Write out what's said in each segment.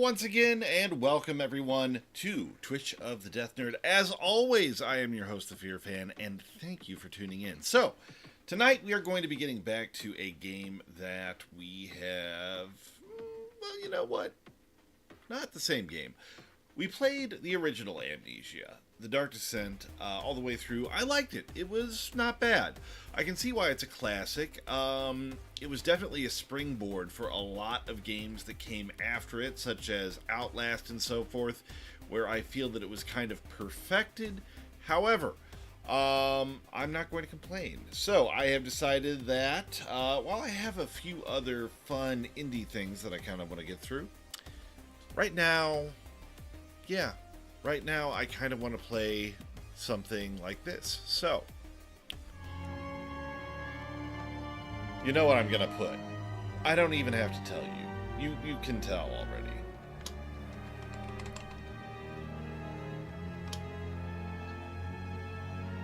once again, and welcome everyone to Twitch of the Death Nerd. As always, I am your host, the Fear Fan, and thank you for tuning in. So, tonight we are going to be getting back to a game that we have, well, you know what? Not the same game. We played the original Amnesia, The Dark Descent, all the way through. I liked it. It was not bad. I can see why it's a classic. It was definitely a springboard for a lot of games that came after it, such as Outlast and so forth, where I feel that it was kind of perfected. However, I'm not going to complain. So I have decided that while I have a few other fun indie things that I kind of want to get through, right now I kind of want to play something like this. So, you know what I'm going to put. I don't even have to tell you. You can tell already.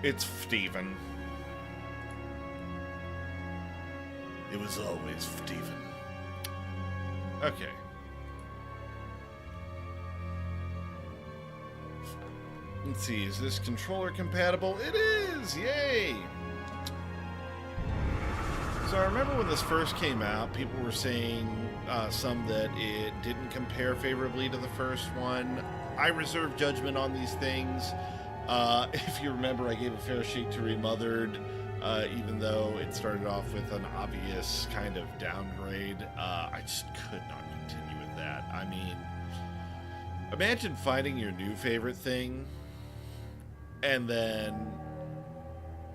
It's Steven. It was always Steven. Okay. Let's see, is this controller compatible? It is! Yay! So I remember when this first came out, people were saying some that it didn't compare favorably to the first one. I reserve judgment on these things. If you remember, I gave a fair shake to Remothered, even though it started off with an obvious kind of downgrade. I just could not continue with that. I mean, imagine finding your new favorite thing, and then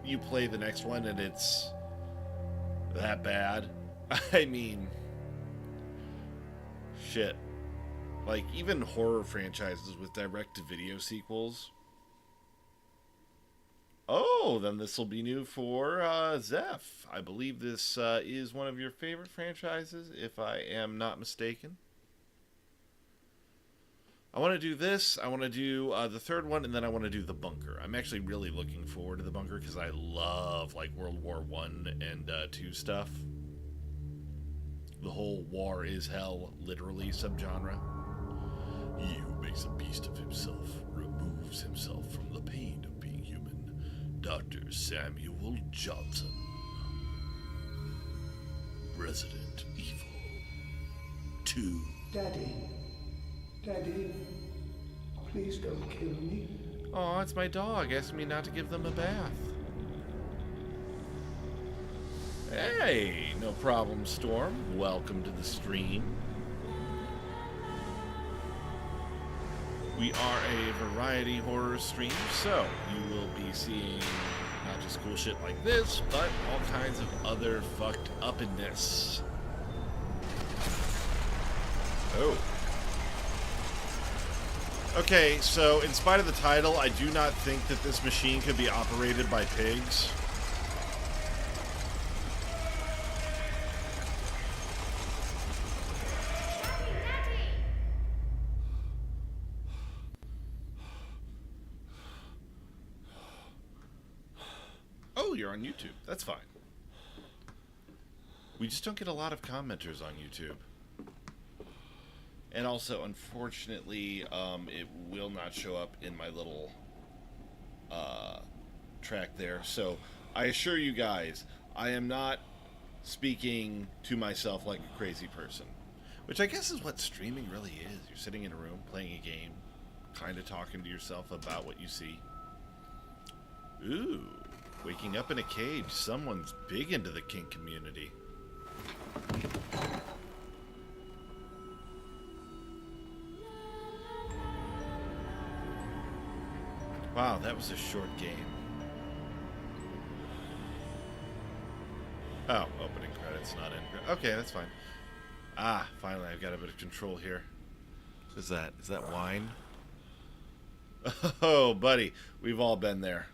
you play the next one and it's that bad. I mean, shit. Like, even horror franchises with direct-to-video sequels. Oh, then this will be new for Zeph. I believe this is one of your favorite franchises, if I am not mistaken. I want to do this, I want to do the third one, and then I want to do The Bunker. I'm actually really looking forward to The Bunker because I love, like, World War I and II stuff. The whole war is hell, literally, subgenre. He who makes a beast of himself removes himself from the pain of being human. Dr. Samuel Johnson. Resident Evil 2. Daddy, please don't kill me. Oh, it's my dog asking me not to give them a bath. Hey, no problem, Storm. Welcome to the stream. We are a variety horror stream, so you will be seeing not just cool shit like this, but all kinds of other fucked upness. Oh. Okay, so in spite of the title, I do not think that this machine could be operated by pigs. Oh, you're on YouTube. That's fine. We just don't get a lot of commenters on YouTube. And also, unfortunately, it will not show up in my little track there. So, I assure you guys, I am not speaking to myself like a crazy person. Which I guess is what streaming really is. You're sitting in a room, playing a game, kind of talking to yourself about what you see. Ooh, waking up in a cage. Someone's big into the kink community. Wow, that was a short game. Oh, opening credits, not in. Okay, that's fine. Ah, finally, I've got a bit of control here. What is that? Is that wine? Oh, buddy, we've all been there.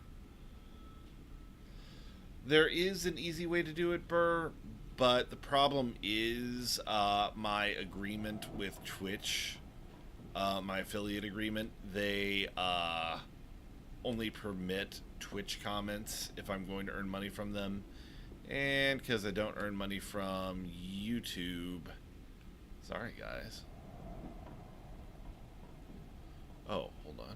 There is an easy way to do it, Burr, but the problem is my agreement with Twitch, my affiliate agreement. They only permit Twitch comments if I'm going to earn money from them. And because I don't earn money from YouTube. Sorry, guys. Oh, hold on.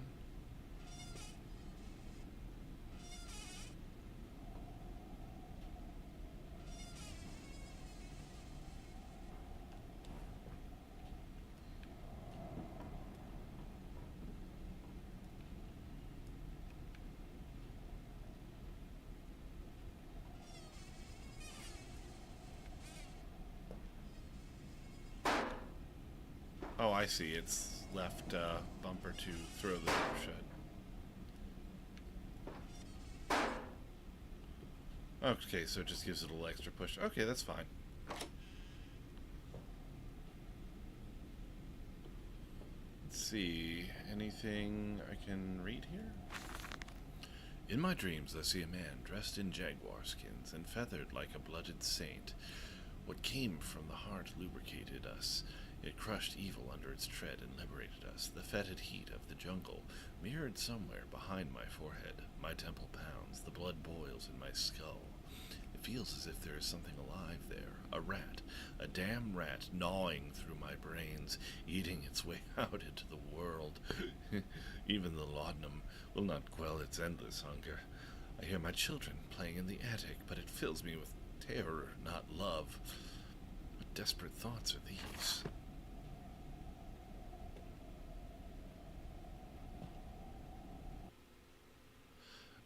Oh, I see. It's left bumper to throw the door shut. Okay, so it just gives it a little extra push. Okay, that's fine. Let's see. Anything I can read here? In my dreams, I see a man dressed in jaguar skins and feathered like a blooded saint. What came from the heart lubricated us. It crushed evil under its tread and liberated us. The fetid heat of the jungle mirrored somewhere behind my forehead. My temple pounds. The blood boils in my skull. It feels as if there is something alive there. A rat. A damn rat gnawing through my brains, eating its way out into the world. Even the laudanum will not quell its endless hunger. I hear my children playing in the attic, but it fills me with terror, not love. What desperate thoughts are these?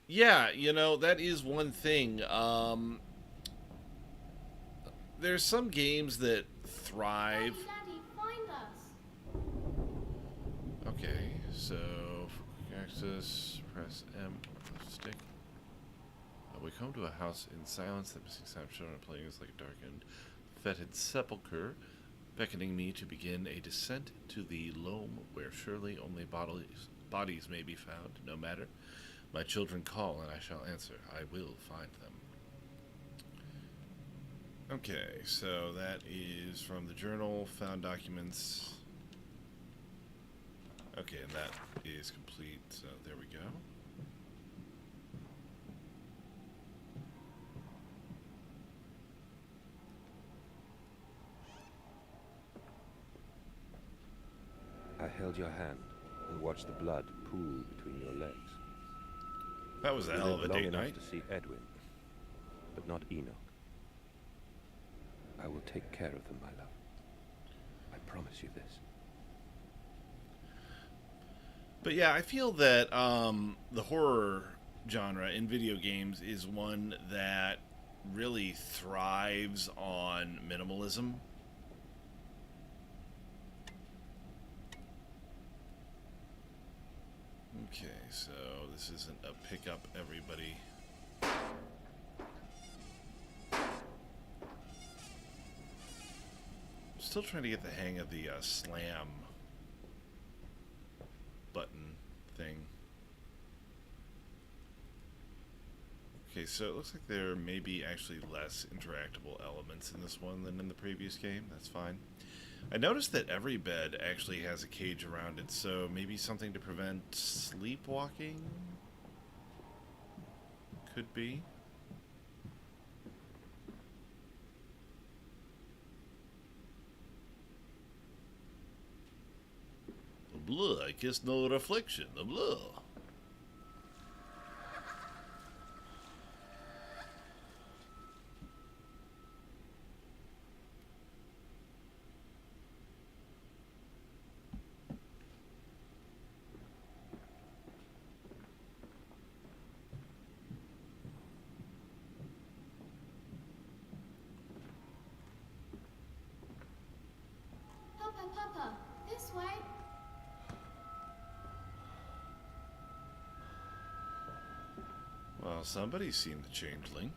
Yeah, you know, that is one thing. There's some games that thrive. Daddy, find us. Okay, so for quick access, press M stick. We come to a house in silence. The missing sound shown on playing is like a darkened, fetid sepulchre, beckoning me to begin a descent to the loam where surely only bodies may be found. No matter. My children call and I shall answer. I will find them. Okay, so that is from the journal, found documents. Okay, and that is complete, so there we go. I held your hand and watched the blood pool between your legs. That was a You hell of lived a long date enough night. to see Edwin, but not Enoch. I will take care of them, my love. I promise you this. But yeah, I feel that the horror genre in video games is one that really thrives on minimalism. Okay, so this isn't a pick up everybody. Still trying to get the hang of the slam button thing. Okay, so it looks like there may be actually less interactable elements in this one than in the previous game. That's fine. I noticed that every bed actually has a cage around it, so maybe something to prevent sleepwalking? Could be. Blah, I guess no reflection. Blah. Papa, this way. Well, somebody's seen the changeling.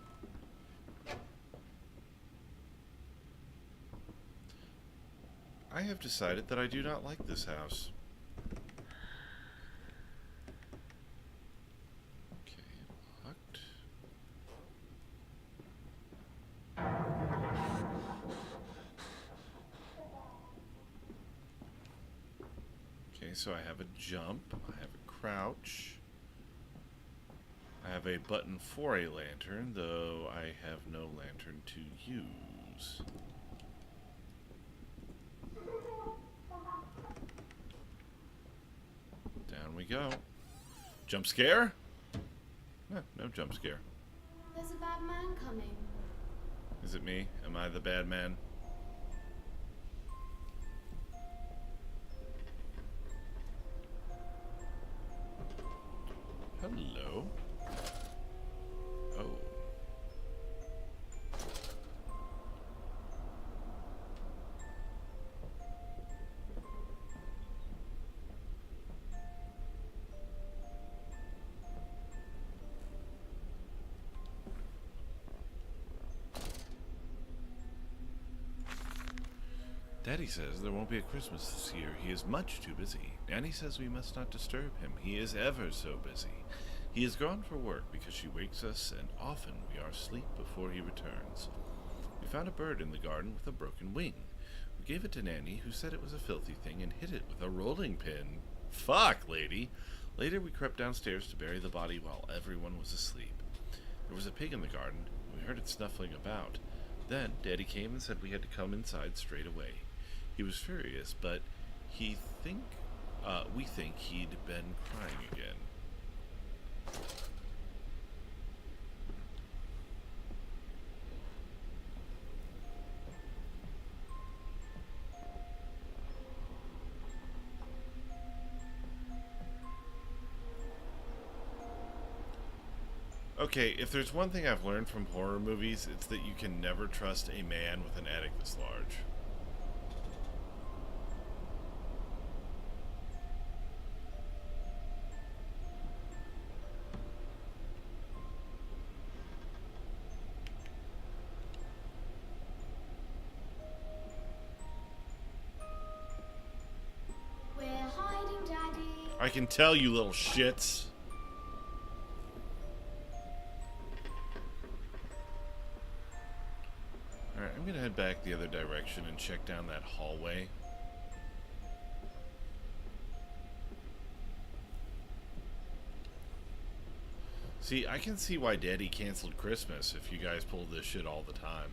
I have decided that I do not like this house. Okay, locked. Okay, so I have a jump, I have a crouch. I have a button for a lantern, though I have no lantern to use. Down we go. Jump scare? No, no jump scare. There's a bad man coming. Is it me? Am I the bad man? Hello. Oh. Daddy says there won't be a Christmas this year. He is much too busy. Nanny says we must not disturb him. He is ever so busy. He is gone for work because she wakes us, and often we are asleep before he returns. We found a bird in the garden with a broken wing. We gave it to Nanny, who said it was a filthy thing, and hit it with a rolling pin. Fuck, lady! Later we crept downstairs to bury the body while everyone was asleep. There was a pig in the garden, and we heard it snuffling about. Then Daddy came and said we had to come inside straight away. He was furious, but we think he'd been crying again. Okay, if there's one thing I've learned from horror movies, it's that you can never trust a man with an attic this large. We're hiding, Daddy. I can tell, you little shits. Alright, I'm gonna head back the other direction and check down that hallway. See, I can see why Daddy canceled Christmas if you guys pull this shit all the time.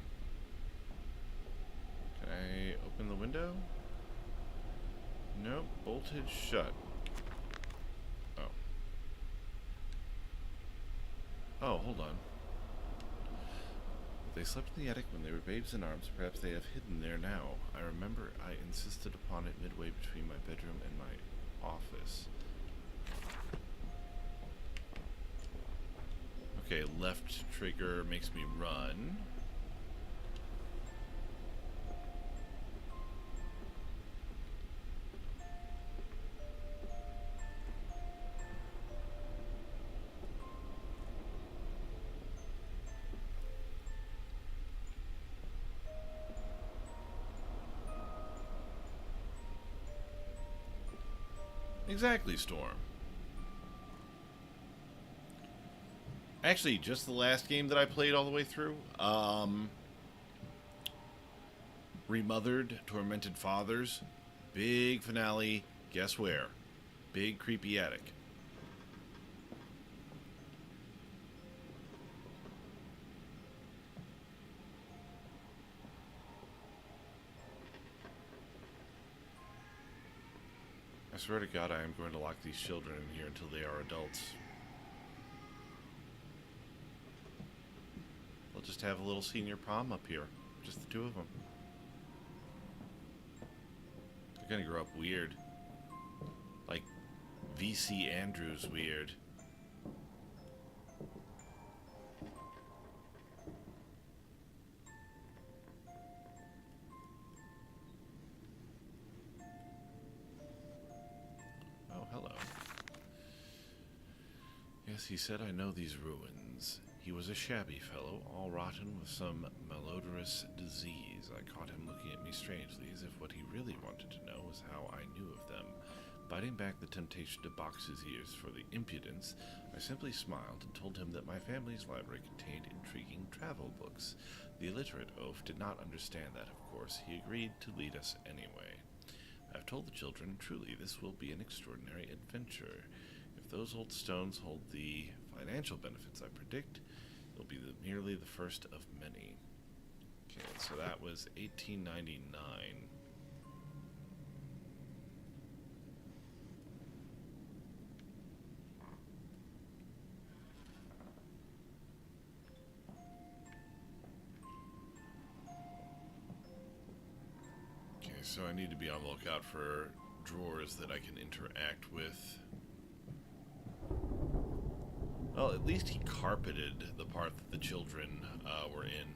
Can I open the window? Nope, bolted shut. Oh. Oh, hold on. They slept in the attic when they were babes in arms. Perhaps they have hidden there now. I remember I insisted upon it midway between my bedroom and my office. Okay, left trigger makes me run. Exactly, Storm. Actually, just the last game that I played all the way through. Remothered, Tormented Fathers. Big finale. Guess where? Big creepy attic. I swear to God, I am going to lock these children in here until they are adults. We'll just have a little senior prom up here. Just the two of them. They're gonna grow up weird. Like VC Andrews weird. Yes, he said, I know these ruins. He was a shabby fellow, all rotten with some malodorous disease. I caught him looking at me strangely, as if what he really wanted to know was how I knew of them. Biting back the temptation to box his ears for the impudence, I simply smiled and told him that my family's library contained intriguing travel books. The illiterate oaf did not understand that, of course. He agreed to lead us anyway. I've told the children, truly, this will be an extraordinary adventure. If those old stones hold the financial benefits I predict, it'll be merely the first of many. Okay, so that was 1899. so I need to be on the lookout for drawers that I can interact with. Well, at least he carpeted the part that the children were in.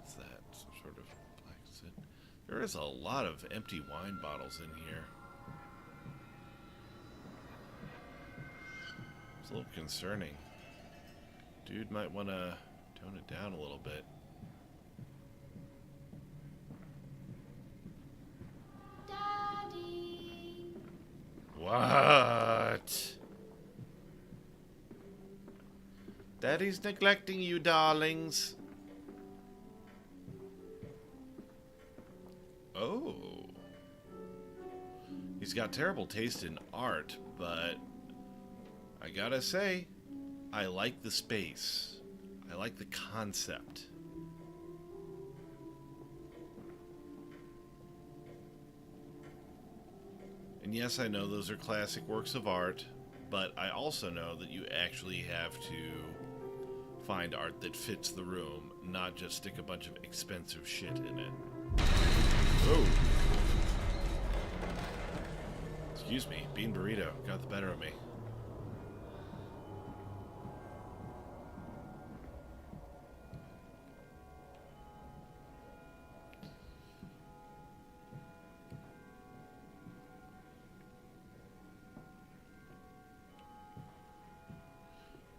Is that some sort of black sit? There is a lot of empty wine bottles in here. It's a little concerning. Dude might want to tone it down a little bit. Daddy. What? Daddy's neglecting you, darlings. Oh. He's got terrible taste in art, but I gotta say, I like the space. I like the concept. And yes, I know those are classic works of art, but I also know that you actually have to find art that fits the room, not just stick a bunch of expensive shit in it. Oh. Excuse me, Bean Burrito got the better of me.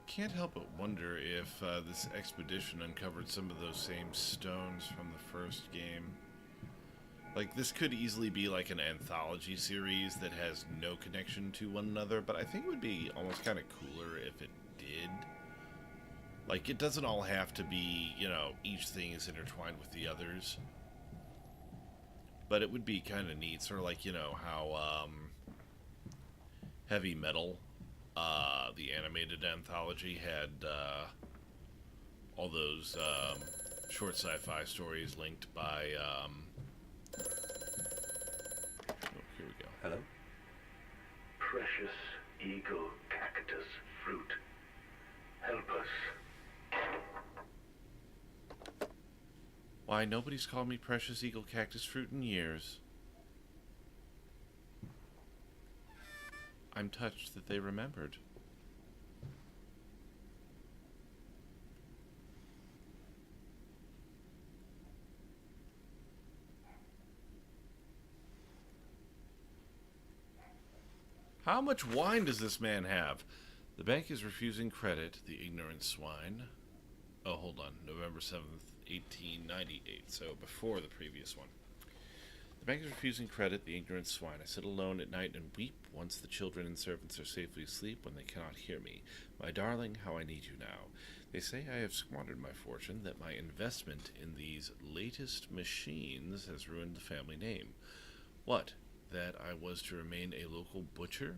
Can't help but wonder if this expedition uncovered some of those same stones from the first game. Like, this could easily be like an anthology series that has no connection to one another, but I think it would be almost kind of cooler if it did. Like, it doesn't all have to be, you know, each thing is intertwined with the others. But it would be kind of neat, sort of like, you know, how Heavy Metal, the animated anthology, had all those short sci-fi stories linked by... oh, here we go. Hello? Precious eagle cactus fruit. Help us. Why, nobody's called me Precious Eagle Cactus Fruit in years. I'm touched that they remembered. How much wine does this man have? The bank is refusing credit, the ignorant swine. Oh, hold on. November 7th, 1898, so before the previous one. The bank is refusing credit, the ignorant swine. I sit alone at night and weep once the children and servants are safely asleep when they cannot hear me. My darling, how I need you now. They say I have squandered my fortune, that my investment in these latest machines has ruined the family name. What? That I was to remain a local butcher?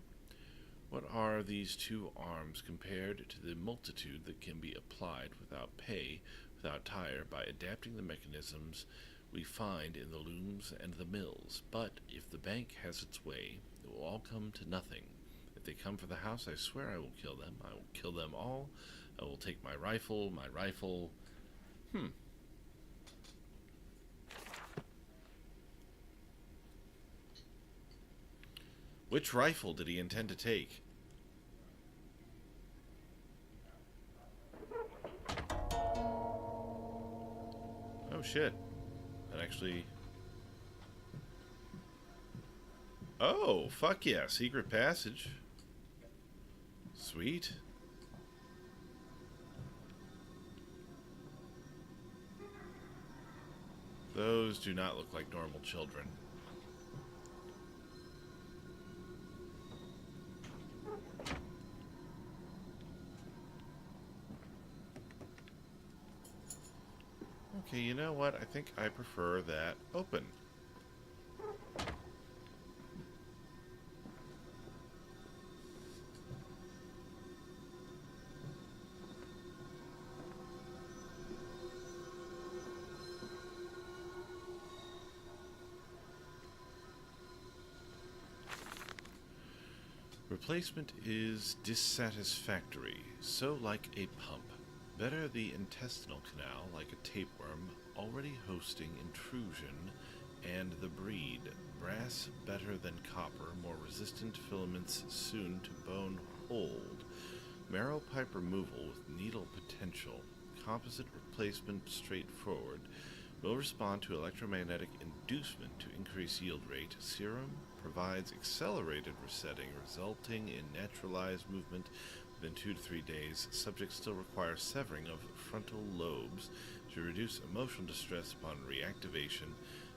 What are these two arms compared to the multitude that can be applied without pay, without tire, by adapting the mechanisms we find in the looms and the mills? But if the bank has its way, it will all come to nothing. If they come for the house, I swear I will kill them. I will kill them all. I will take my rifle. Which rifle did he intend to take? Oh shit. That actually... Oh, fuck yeah. Secret passage. Sweet. Those do not look like normal children. Okay, you know what? I think I prefer that open. Replacement is dissatisfactory, so like a pump. Better the intestinal canal, like a tapeworm, already hosting intrusion and the breed. Brass better than copper, more resistant filaments soon to bone hold. Marrow pipe removal with needle potential. Composite replacement straightforward. Will respond to electromagnetic inducement to increase yield rate. Serum provides accelerated resetting, resulting in naturalized movement within 2 to 3 days. Subjects still require severing of frontal lobes to reduce emotional distress upon reactivation.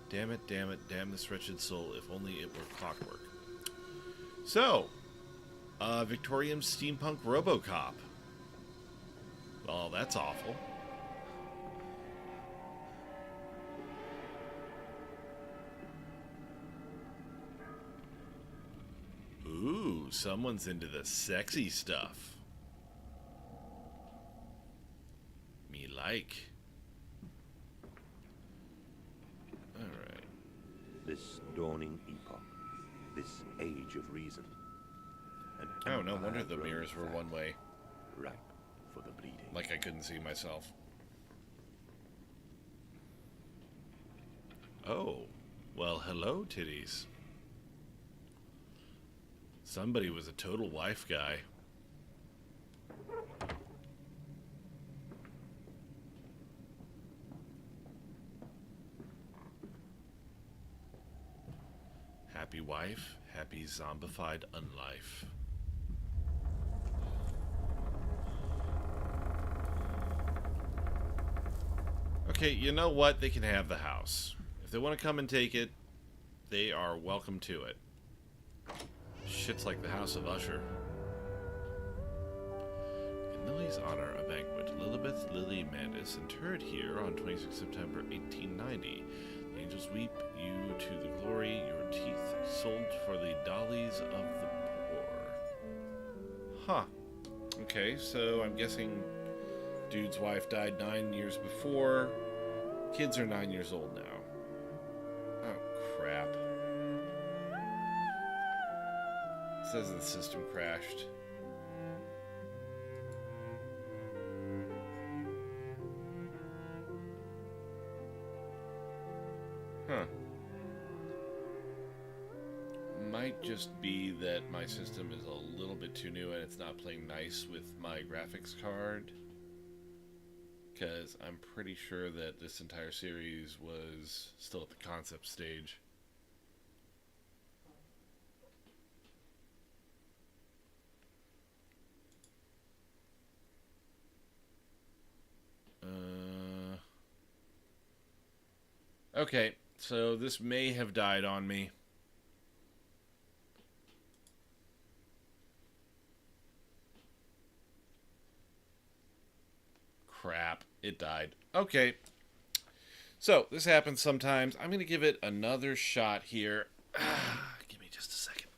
Damn it, damn this wretched soul, if only it were clockwork. So, Victorian steampunk RoboCop. Oh, that's awful. Ooh, someone's into the sexy stuff. Me like. Alright. This dawning epoch, this age of reason. Oh, no wonder the mirrors were one way. Ripe for the bleeding. Like I couldn't see myself. Oh, well, hello, titties. Somebody was a total wife guy. Happy wife, happy zombified unlife. Okay, you know what? They can have the house. If they want to come and take it, they are welcome to it. Shit's like the House of Usher. In Lily's honor, a banquet. Lilibeth Lily Mandis interred here on 26 September 1890. The angels weep you to the glory, your teeth sold for the dollies of the poor. Huh. Okay, so I'm guessing dude's wife died 9 years before. Kids are 9 years old now. Oh, crap. It says the system crashed. Huh. Might just be that my system is a little bit too new and it's not playing nice with my graphics card. Because I'm pretty sure that this entire series was still at the concept stage. Okay, so this may have died on me. Crap, it died. Okay. So, this happens sometimes. I'm going to give it another shot here. Give me just a second.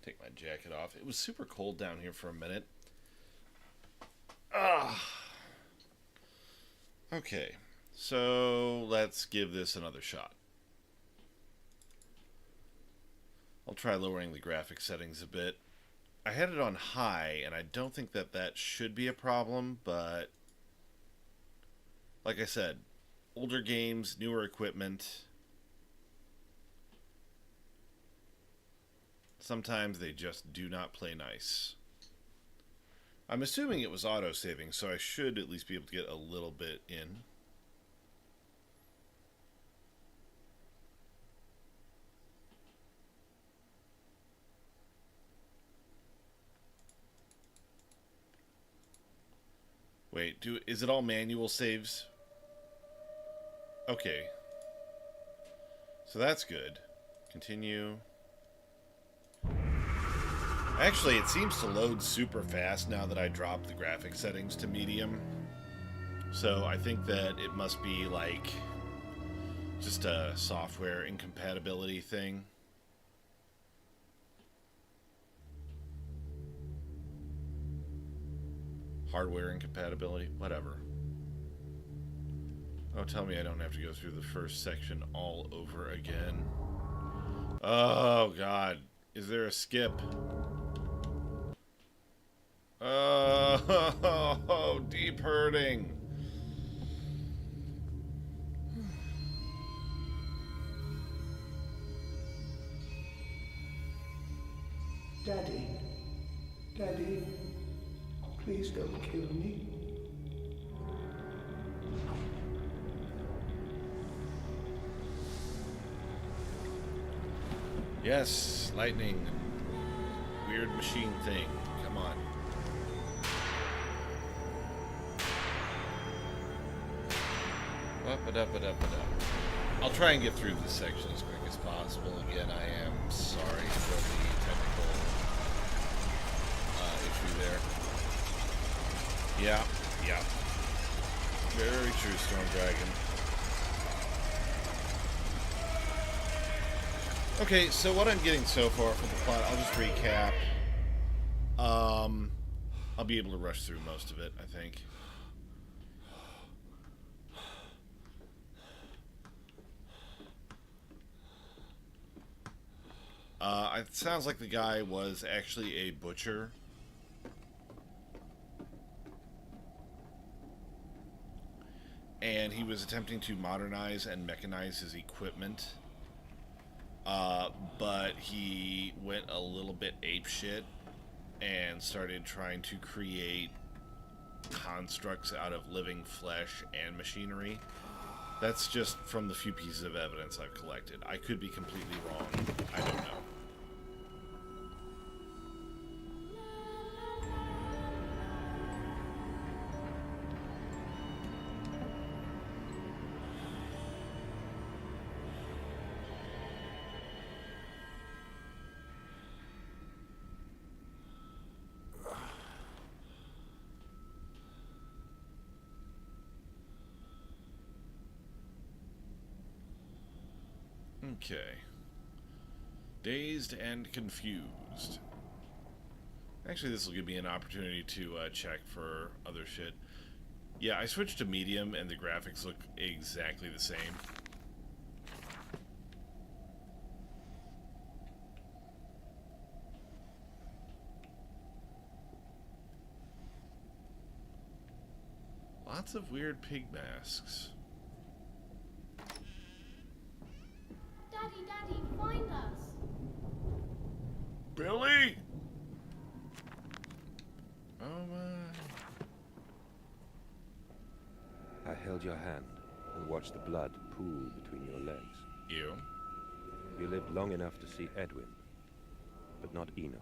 Take my jacket off. It was super cold down here for a minute. Okay. So, let's give this another shot. I'll try lowering the graphic settings a bit. I had it on high, and I don't think that that should be a problem, but like I said, older games, newer equipment, sometimes they just do not play nice. I'm assuming it was auto-saving, so I should at least be able to get a little bit in. Wait, is it all manual saves? Okay. So that's good. Continue. Actually, it seems to load super fast now that I dropped the graphic settings to medium. So I think that it must be like just a software incompatibility thing. Hardware incompatibility, whatever. Oh, tell me I don't have to go through the first section all over again. Oh, God. Is there a skip? Oh, deep hurting. Please don't kill me. Yes, lightning. Weird machine thing. Come on. Up. I'll try and get through this section as quick as possible. Again, I am sorry for the technical issue there. Yeah. Very true, Storm Dragon. Okay, so what I'm getting so far from the plot, I'll just recap. I'll be able to rush through most of it, I think. It sounds like the guy was actually a butcher. And he was attempting to modernize and mechanize his equipment. But he went a little bit apeshit and started trying to create constructs out of living flesh and machinery. That's just from the few pieces of evidence I've collected. I could be completely wrong. I don't know. Okay. Dazed and confused. Actually, this will give me an opportunity to check for other shit. Yeah, I switched to medium and the graphics look exactly the same. Lots of weird pig masks. Daddy, find us. Billy! Oh my. I held your hand and watched the blood pool between your legs. You? You lived long enough to see Edwin, but not Enoch.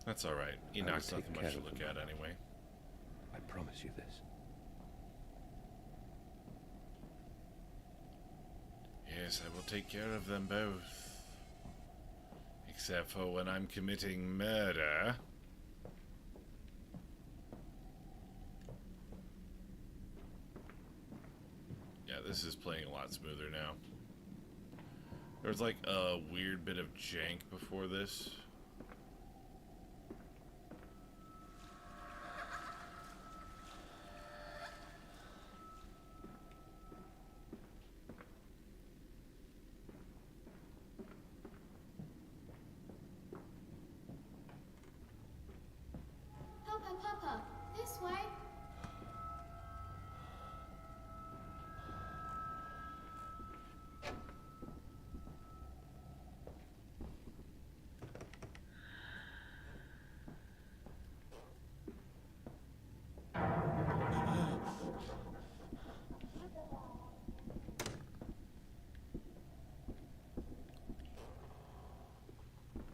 That's alright. Enoch's take nothing care much to of look them. at anyway. I promise you this. Yes, I will take care of them both. Except for when I'm committing murder. Yeah, this is playing a lot smoother now. There was like a weird bit of jank before this. Papa, this way.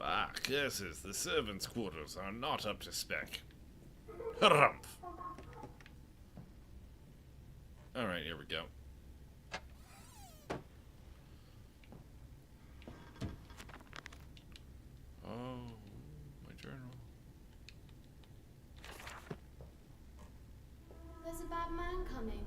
Ah, curses, the servants' quarters are not up to spec. Harumph! Alright, here we go. Oh, my journal. There's a bad man coming.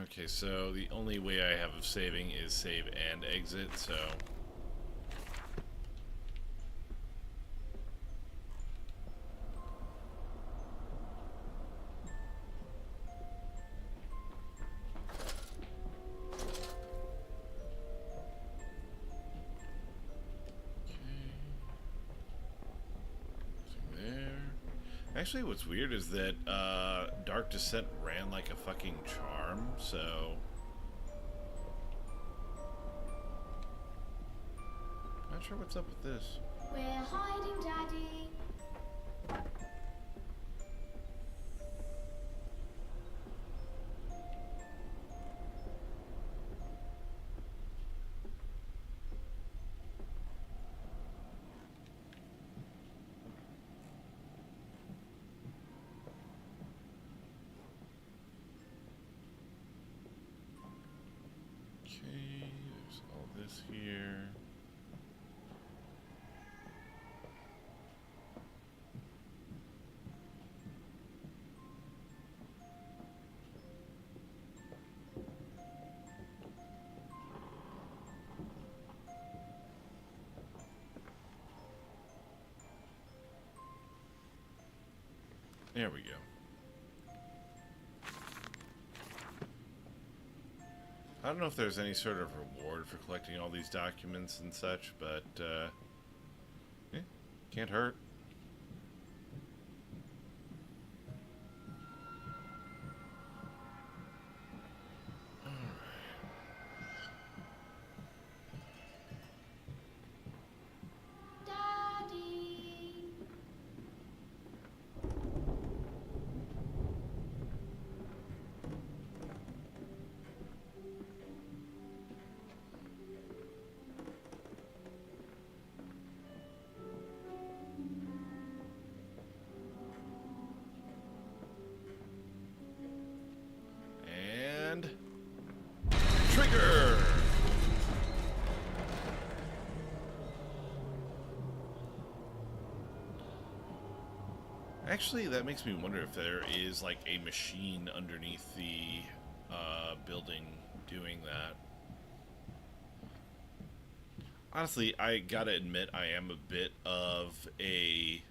Okay, so the only way I have of saving is save and exit, so... Actually, what's weird is that Dark Descent ran like a fucking charm, so... sure what's up with this. We're hiding, Daddy. Okay, there's all this here. There we go. I don't know if there's any sort of reward for collecting all these documents and such, but, yeah, can't hurt. Daddy. And trigger! Actually, that makes me wonder if there is like a machine underneath the building doing that. Honestly, I gotta admit, I am a bit of a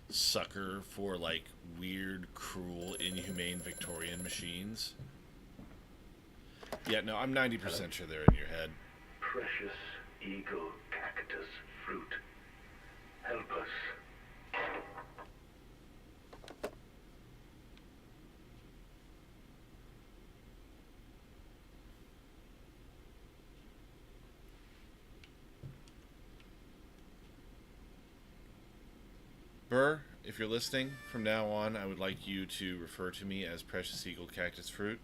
sucker for like weird, cruel, inhumane Victorian machines. Yeah, no, I'm 90% sure they're in your head. Precious eagle cactus fruit. Help us. Burr, if you're listening, from now on, I would like you to refer to me as Precious Eagle Cactus Fruit.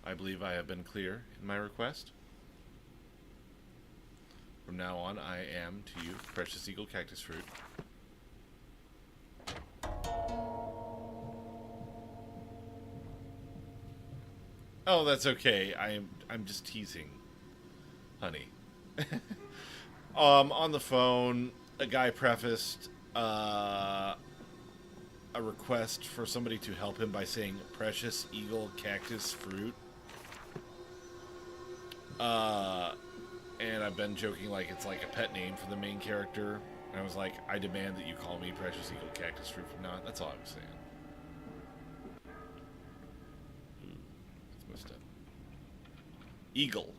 I believe I have been clear in my request. From now on, I am to you, Precious Eagle Cactus Fruit. Oh, that's okay. I'm just teasing, honey. On the phone, a guy prefaced a request for somebody to help him by saying "Precious Eagle Cactus Fruit." And I've been joking like it's like a pet name for the main character. And I was like, I demand that you call me Precious Eagle Cactus Fruit from now on. That's all I was saying. Ooh, that's messed up. Eagle.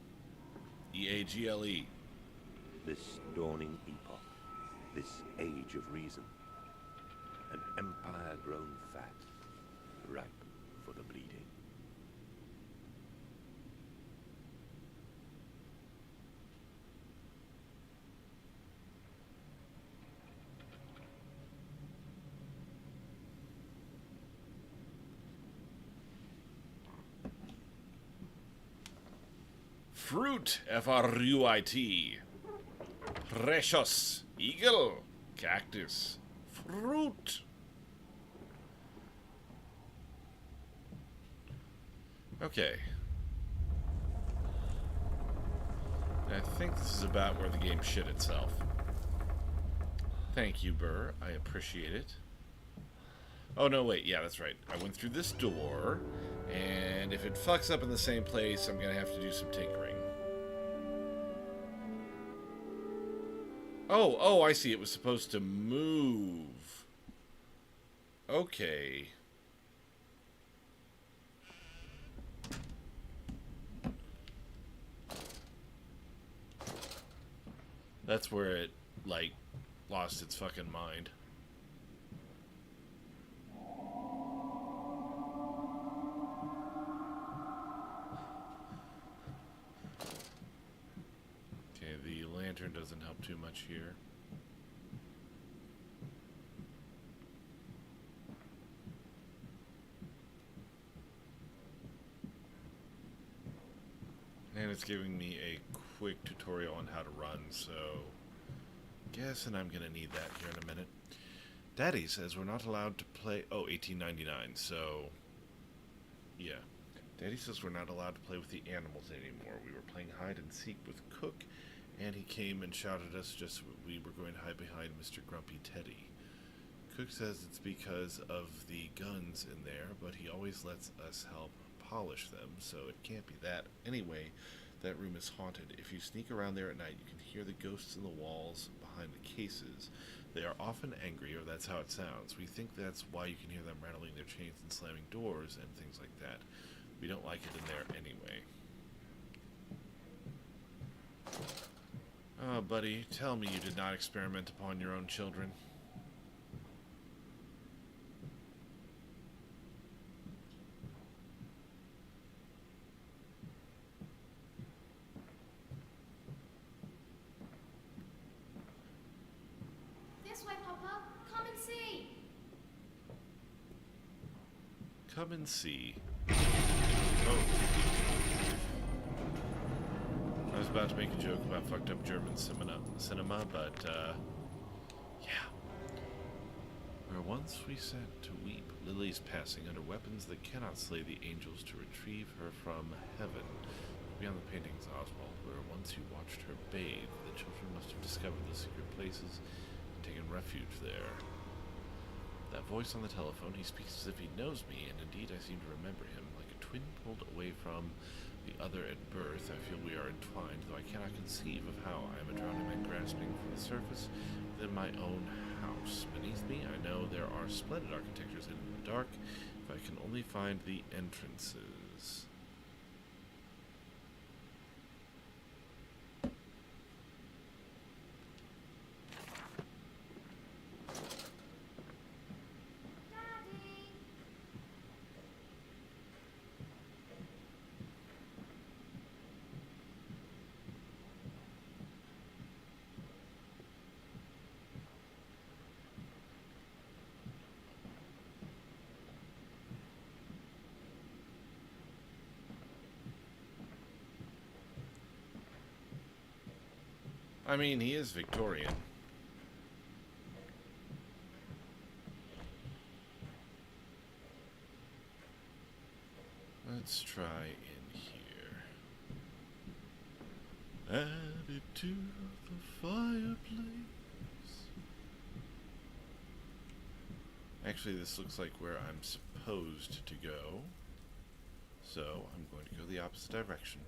E-A-G-L-E. This dawning epoch, this age of reason, an empire grown fat, ripe for the bleeding. Fruit, F-R-U-I-T. Precious Eagle Cactus Fruit. Okay. I think this is about where the game shit itself. Thank you, Burr. I appreciate it. Oh, no, wait. Yeah, that's right. I went through this door, and if it fucks up in the same place, I'm going to have to do some tinkering. Oh, I see. It was supposed to move. Okay. That's where it, like, lost its fucking mind. Okay, the lantern doesn't help too much here. And it's giving me a quick tutorial on how to run, so guessing I'm gonna need that here in a minute. Daddy says we're not allowed to play. Oh, 1899. So, yeah. Daddy says we're not allowed to play with the animals anymore. We were playing hide and seek with Cook, and he came and shouted at us just as we were going to hide behind Mr. Grumpy Teddy. Cook says it's because of the guns in there, but he always lets us help polish them, so it can't be that. Anyway, that room is haunted. If you sneak around there at night, you can hear the ghosts in the walls behind the cases. They are often angry, or that's how it sounds. We think that's why you can hear them rattling their chains and slamming doors and things like that. We don't like it in there anyway. Oh, buddy, tell me you did not experiment upon your own children. This way, Papa. Come and see. Come and see. Oh. I was about to make a joke about fucked up German cinema, but, yeah. Where once we sat to weep, Lily's passing under weapons that cannot slay the angels to retrieve her from heaven. Beyond the paintings, Oswald, where once you watched her bathe, the children must have discovered the secret places and taken refuge there. That voice on the telephone, he speaks as if he knows me, and indeed I seem to remember him, like a twin pulled away from the other at birth. I feel we are entwined, though I cannot conceive of how I am a drowning man grasping for the surface within my own house. Beneath me, I know there are splendid architectures hidden in the dark, if I can only find the entrances. Daddy. I mean, he is Victorian. Let's try in here. Add it to the fireplace. Actually, this looks like where I'm supposed to go. So, I'm going to go the opposite direction.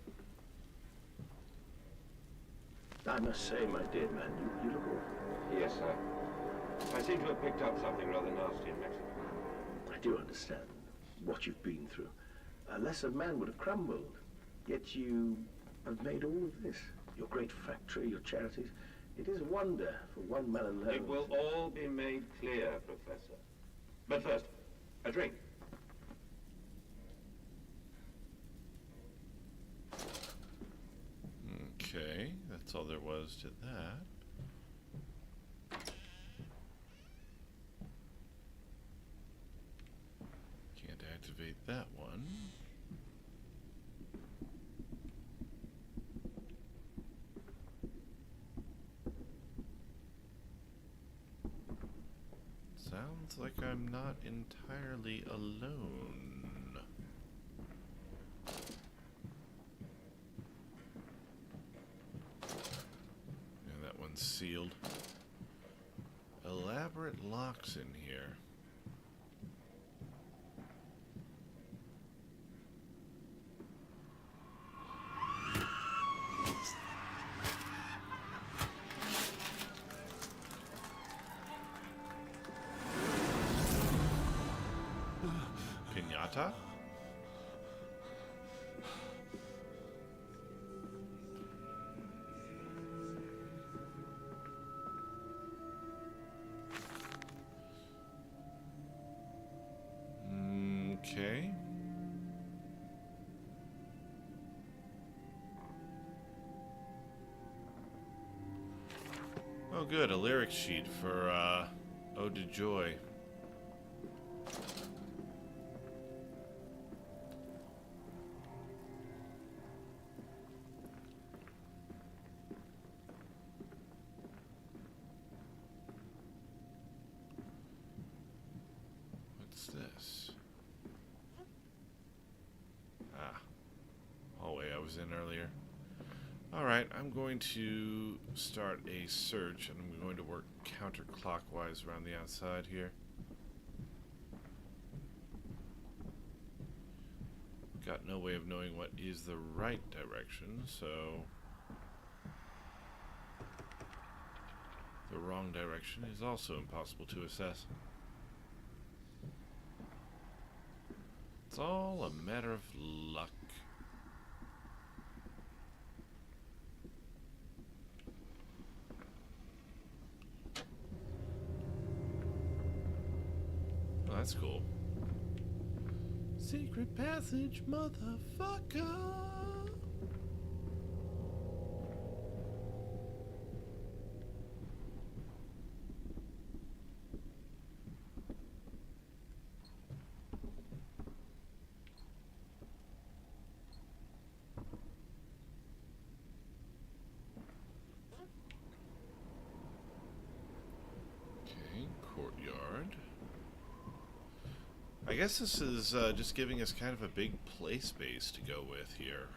I must say, my dear man, you look awful. Yes, sir. I seem to have picked up something rather nasty in Mexico. I do understand what you've been through. A lesser man would have crumbled. Yet you have made all of this. Your great factory, your charities. It is a wonder for one man alone. It will all be made clear, Professor. But first, a drink. Okay, that's all there was to that. Can't activate that one. Sounds like I'm not entirely alone. And that one's sealed. Elaborate locks in here. Pinata? good, a lyric sheet for Ode to Joy. What's this? Ah, hallway I was in earlier. Alright, I'm going to start a search, and I'm going to work counterclockwise around the outside here. Got no way of knowing what is the right direction, so the wrong direction is also impossible to assess. It's all a matter of luck. Oh, that's cool. Secret passage, motherfucker. Okay, courtyard. I guess this is just giving us kind of a big play space to go with here.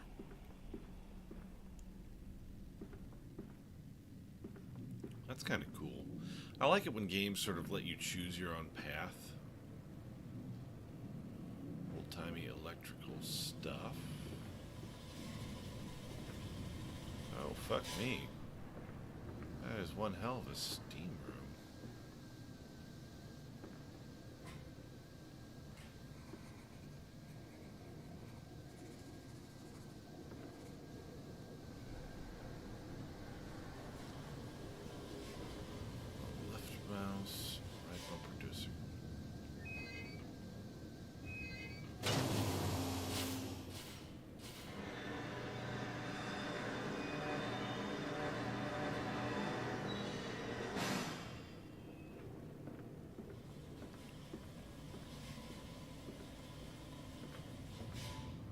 That's kind of cool. I like it when games sort of let you choose your own path. Old-timey electrical stuff. Oh, fuck me. That is one hell of a steam room. Mouse, right bumper producer.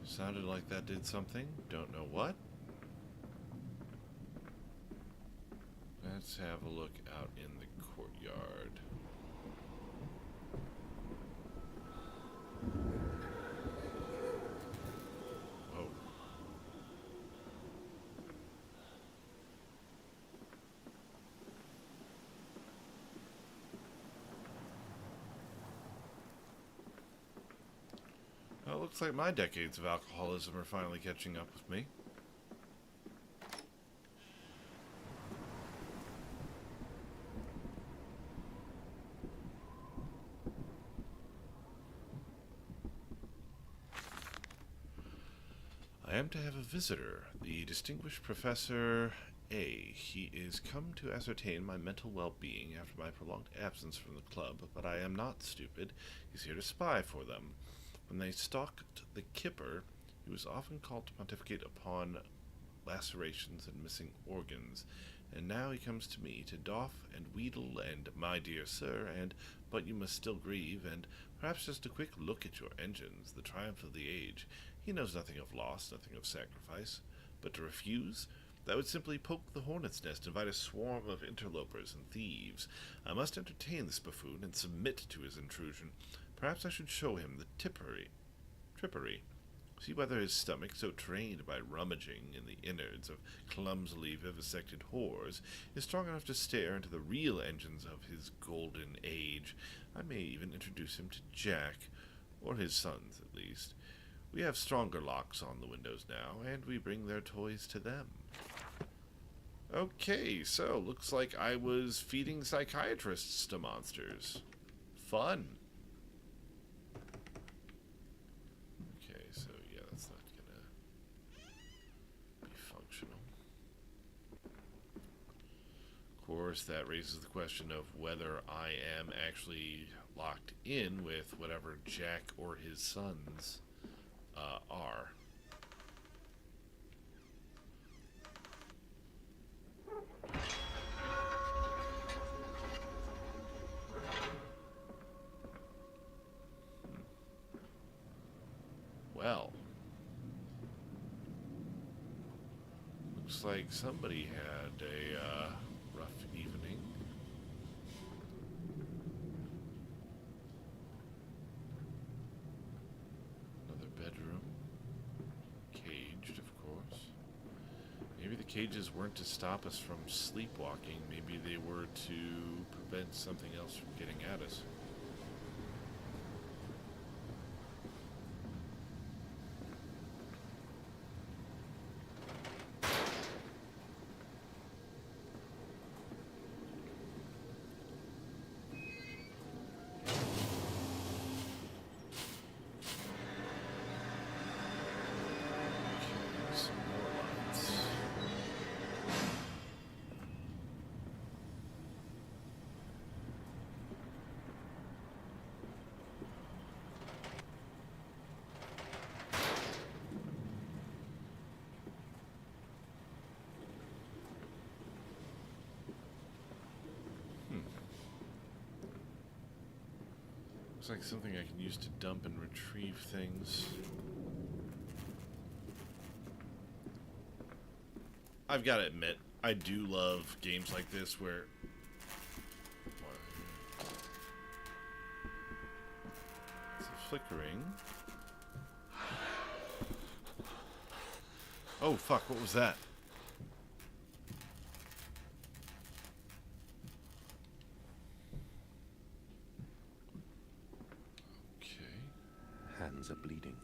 Sounded like that did something. Don't know what. Let's have a look out in the courtyard. Whoa. Well, it looks like my decades of alcoholism are finally catching up with me. I am to have a visitor, the distinguished Professor A. He is come to ascertain my mental well-being after my prolonged absence from the club, but I am not stupid. He's here to spy for them. When they stalked the Kipper, he was often called to pontificate upon lacerations and missing organs, and now he comes to me to doff and wheedle and my dear sir, and but you must still grieve, and perhaps just a quick look at your engines, the triumph of the age. He knows nothing of loss, nothing of sacrifice, but to refuse, that would simply poke the hornet's nest, invite a swarm of interlopers and thieves. I must entertain this buffoon and submit to his intrusion. Perhaps I should show him the trippery. See whether his stomach, so trained by rummaging in the innards of clumsily vivisected whores, is strong enough to stare into the real engines of his golden age. I may even introduce him to Jack, or his sons at least. We have stronger locks on the windows now, and we bring their toys to them. Okay, so looks like I was feeding psychiatrists to monsters. Fun. Okay, so yeah, that's not gonna be functional. Of course, that raises the question of whether I am actually locked in with whatever Jack or his sons are. Well, looks like somebody had a rough evening. Another bedroom. Caged, of course. Maybe the cages weren't to stop us from sleepwalking. Maybe they were to prevent something else from getting at us. Some more lights. Looks like something I can use to dump and retrieve things. I've got to admit, I do love games like this where... It's flickering. Oh, fuck, what was that? Hands are bleeding,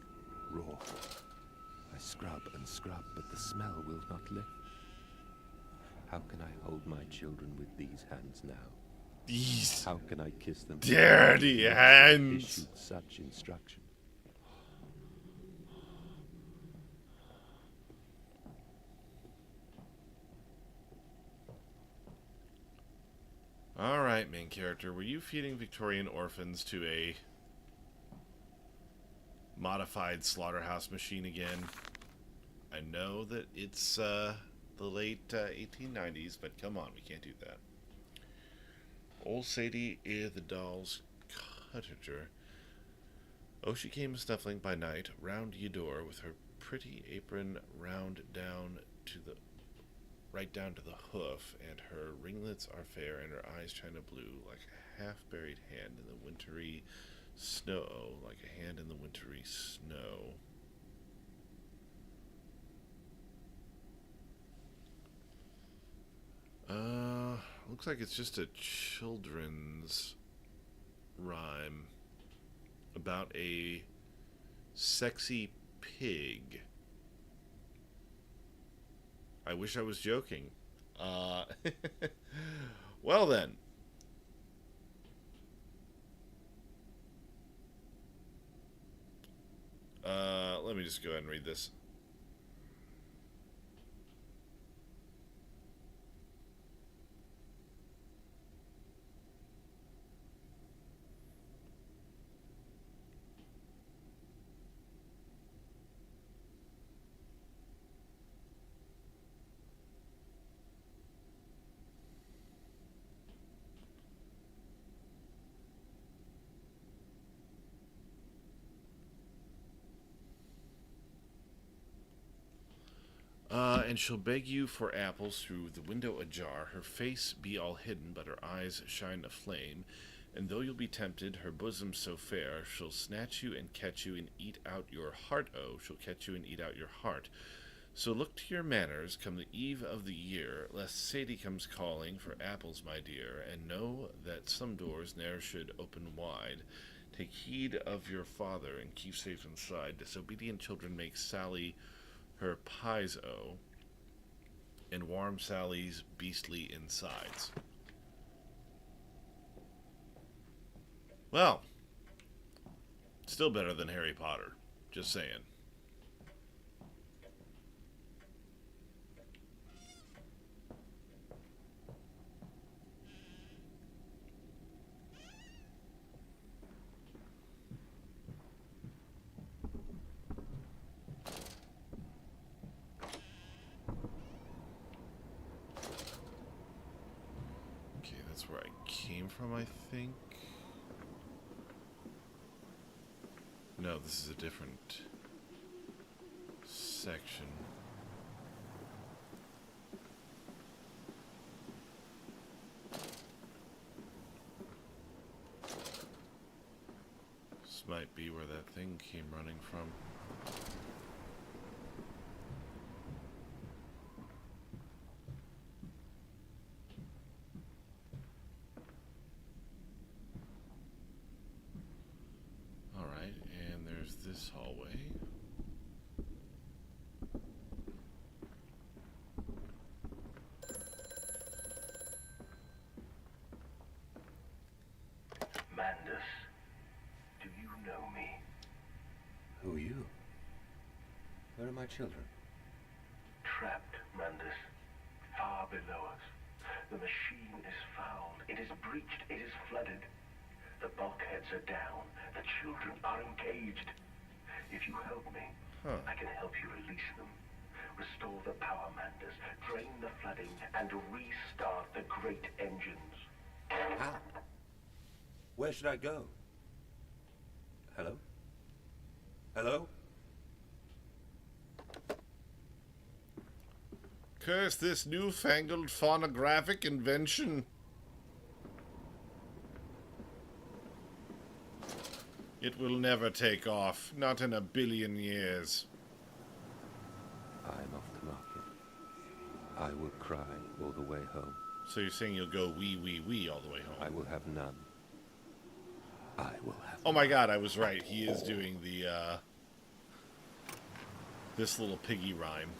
raw. I scrub and scrub, but the smell will not lift. How can I hold my children with these hands now? These How can I kiss them? dirty hands! Issued such instruction. Alright, main character, were you feeding Victorian orphans to a modified slaughterhouse machine again? I know that it's the late 1890s, but come on, we can't do that. Old Sadie is the doll's cottager. Oh, she came snuffling by night round ye door with her pretty apron round down to the right down to the hoof, and her ringlets are fair, and her eyes china blue, like a half-buried hand in the wintry snow, like a hand in the wintry snow. Looks like it's just a children's rhyme about a sexy pig. I wish I was joking. Well then. Let me just go ahead and read this. And she'll beg you for apples through the window ajar. Her face be all hidden, but her eyes shine aflame. And though you'll be tempted, her bosom so fair, she'll snatch you and catch you and eat out your heart. Oh, she'll catch you and eat out your heart. So look to your manners, come the eve of the year, lest Sadie comes calling for apples, my dear, and know that some doors ne'er should open wide. Take heed of your father, and keep safe inside. Disobedient children make Sally her pies and warm Sally's beastly insides. Well, still better than Harry Potter. Just saying. That's where I came from, I think. No, this is a different section. This might be where that thing came running from. Alright, and there's this hallway. Mandus, do you know me? Who are you? Where are my children? Trapped, Mandus. Far below us. The machine is fouled. It is breached. It is flooded. The bulkheads are down. The children are engaged. If you help me, I can help you release them. Restore the power, Mandus. Drain the flooding and restart the great engines. How? Where should I go? Hello? Hello? Curse this newfangled phonographic invention. It will never take off, not in a billion years. I'm off the market. I will cry all the way home. So you're saying you'll go wee wee wee all the way home? I will have none. I will have Oh my god, I was right. He is doing the, this little piggy rhyme.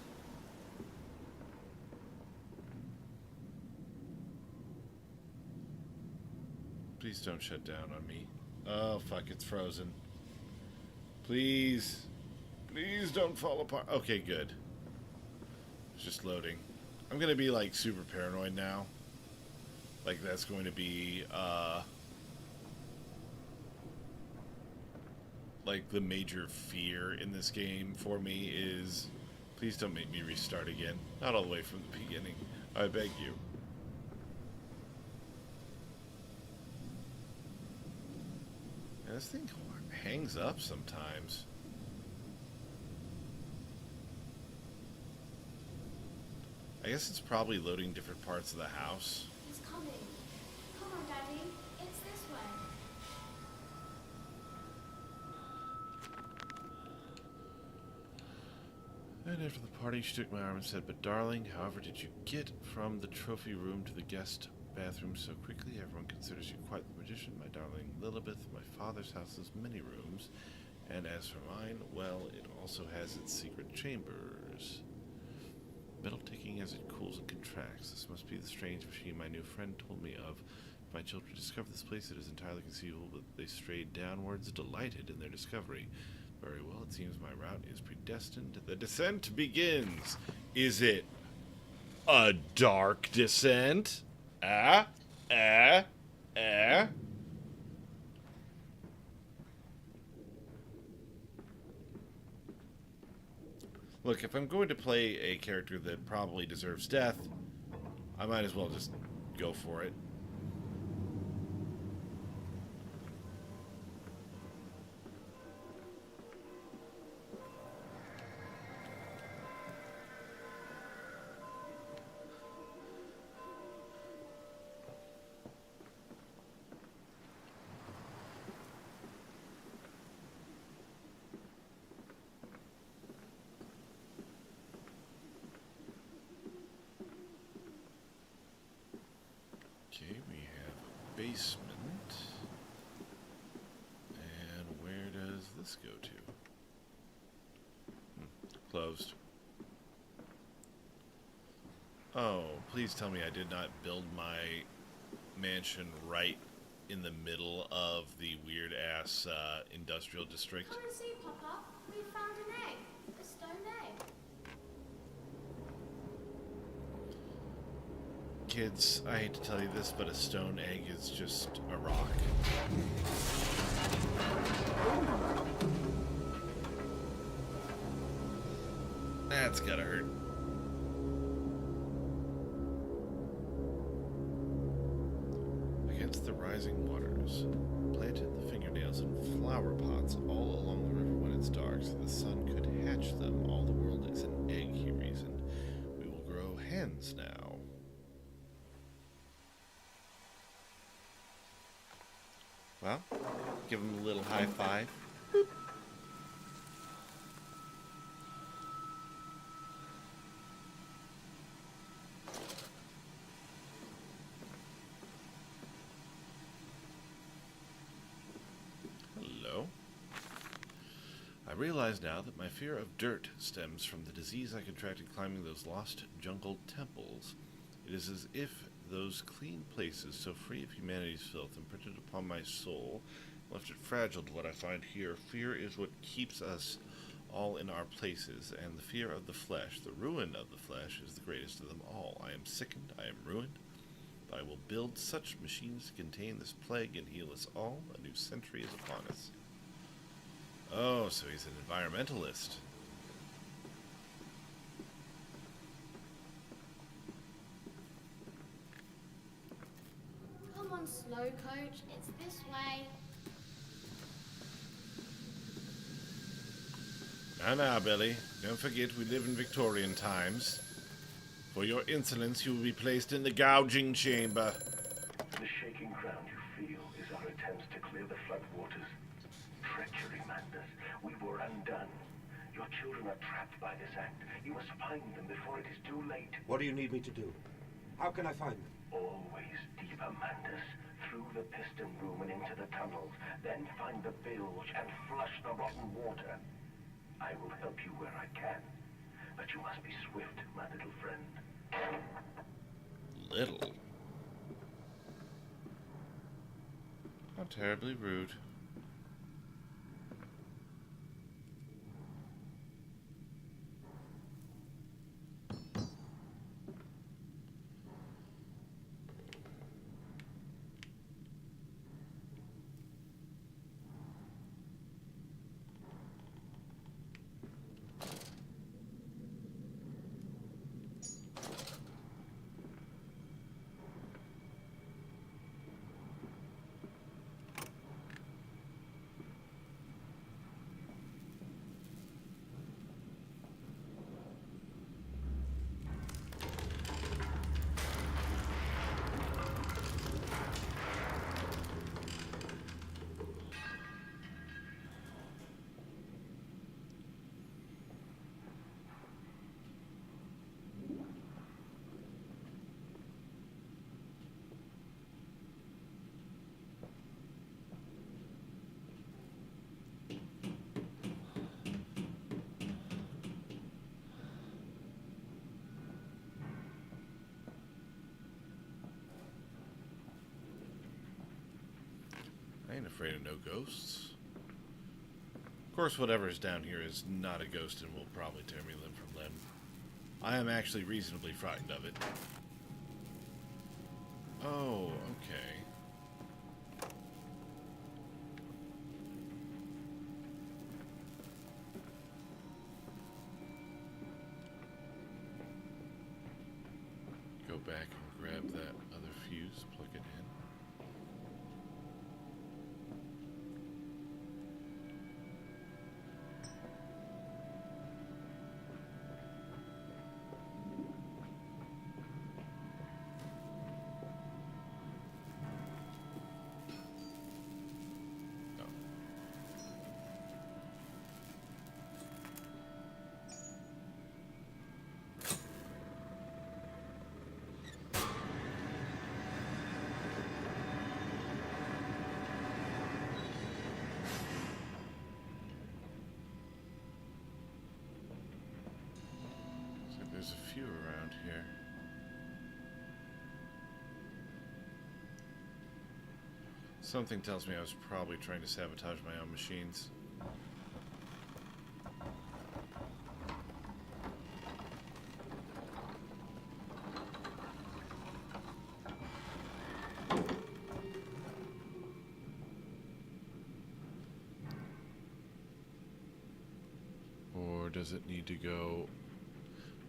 Please don't shut down on me. Oh, fuck, it's frozen. Please. Please don't fall apart. Okay, good. It's just loading. I'm gonna be, like, super paranoid now. Like, that's going to be, like, the major fear in this game for me is, please don't make me restart again. Not all the way from the beginning. I beg you. And this thing hangs up sometimes. I guess it's probably loading different parts of the house. He's coming. Come on, Daddy. It's this way. And after the party, she took my arm and said, "But darling, however did you get from the trophy room to the guest bathroom so quickly? Everyone considers you quite the magician, my darling Lilibeth. My father's house has many rooms, and as for mine, well, it also has its secret chambers. Metal ticking as it cools and contracts. This must be the strange machine my new friend told me of. If my children discover this place, it is entirely conceivable that they strayed downwards, delighted in their discovery. Very well, it seems my route is predestined. The descent begins. Is it a dark descent? Look, if I'm going to play a character that probably deserves death, I might as well just go for it. Okay, we have a basement. And where does this go to? Closed. Oh, please tell me I did not build my mansion right in the middle of the weird-ass industrial district. Come and see, Papa. We found an egg. A stone egg. Kids, I hate to tell you this, but a stone egg is just a rock. That's gotta hurt. Against the rising waters, planted the fingernails in flower pots all along the river when it's dark, so the sun could hatch them. All the world except plans now. Well, give him a little high five. Boop. Hello. I realize now that my fear of dirt stems from the disease I contracted climbing those lost jungle temples. It is as if those clean places, so free of humanity's filth, imprinted upon my soul, left it fragile to what I find here. Fear is what keeps us all in our places, and the fear of the flesh, the ruin of the flesh, is the greatest of them all. I am sickened, I am ruined, but I will build such machines to contain this plague and heal us all. A new century is upon us. Oh, so he's an environmentalist. Come on, slow coach. It's this way. Now, Billy, don't forget we live in Victorian times. For your insolence, you will be placed in the gouging chamber. The shaking ground you feel is our attempts to clear the floodwaters. Treachery, madness. We were undone. Your children are trapped by this act. You must find them before it is too late. What do you need me to do? How can I find them? Always deeper, Mandus. Through the piston room and into the tunnels. Then find the bilge and flush the rotten water. I will help you where I can. But you must be swift, my little friend. Little? How terribly rude. I ain't afraid of no ghosts. Of course, whatever's down here is not a ghost and will probably tear me limb from limb. I am actually reasonably frightened of it. Oh, okay. Go back and grab that other fuse, plug it in. There's a few around here. Something tells me I was probably trying to sabotage my own machines. Or does it need to go...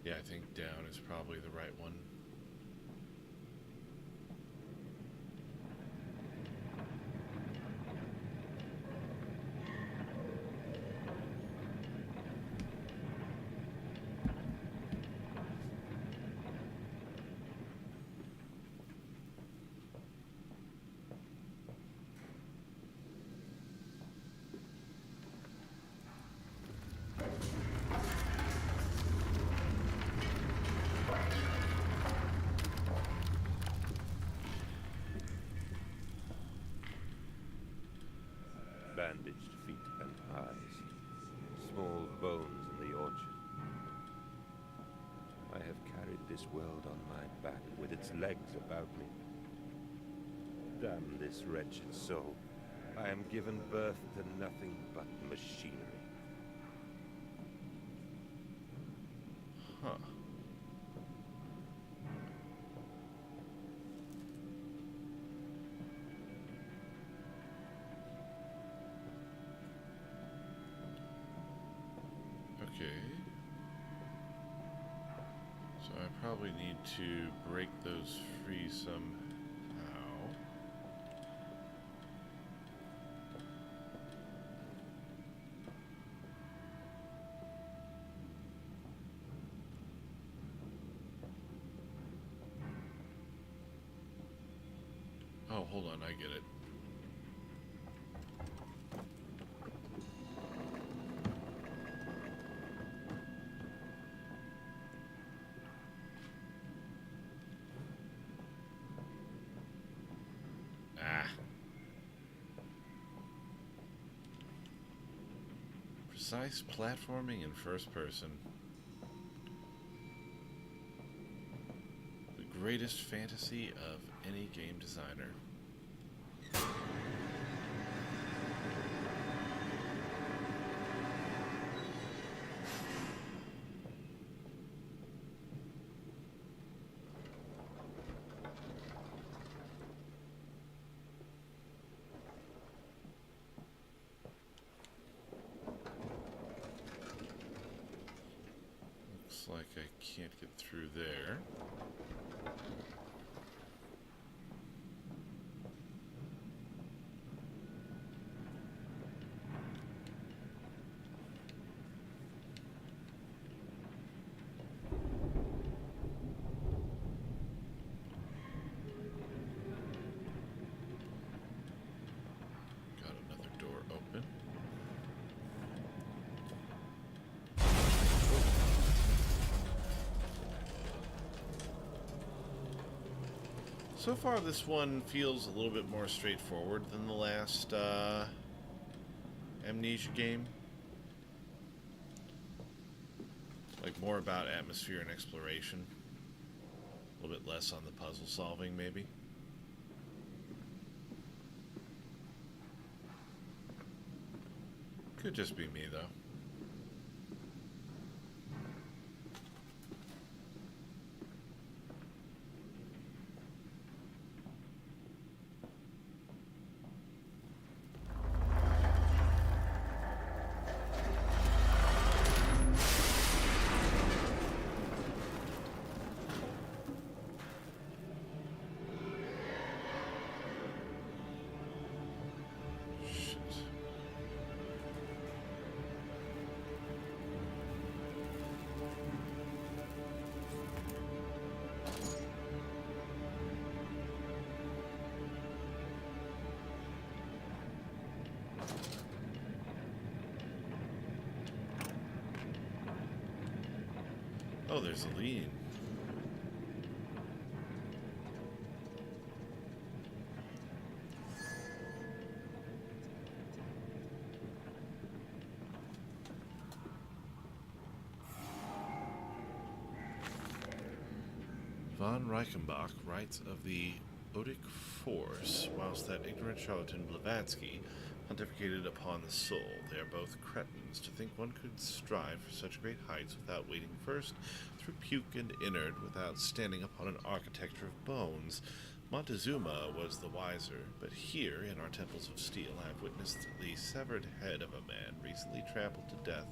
Yeah, I think down is probably the right one. bandaged feet and eyes, small bones in the orchard. I have carried this world on my back with its legs about me. Damn this wretched soul. I am given birth to nothing but machinery. Huh. Okay. So I probably need to break those free somehow. Oh, hold on, I get it. Ah. Precise platforming in first person. The greatest fantasy of any game designer. Looks like I can't get through there. Got another door open. So far, this one feels a little bit more straightforward than the last Amnesia game. Like, more about atmosphere and exploration. A little bit less on the puzzle solving, maybe. Could just be me, though. Shit. Oh, there's a lead. Von Reichenbach writes of the Odic Force, whilst that ignorant charlatan Blavatsky pontificated upon the soul. They are both cretins. To think one could strive for such great heights without wading first through puke and innard, without standing upon an architecture of bones. Montezuma was the wiser, but here, in our temples of steel, I have witnessed the severed head of a man recently trampled to death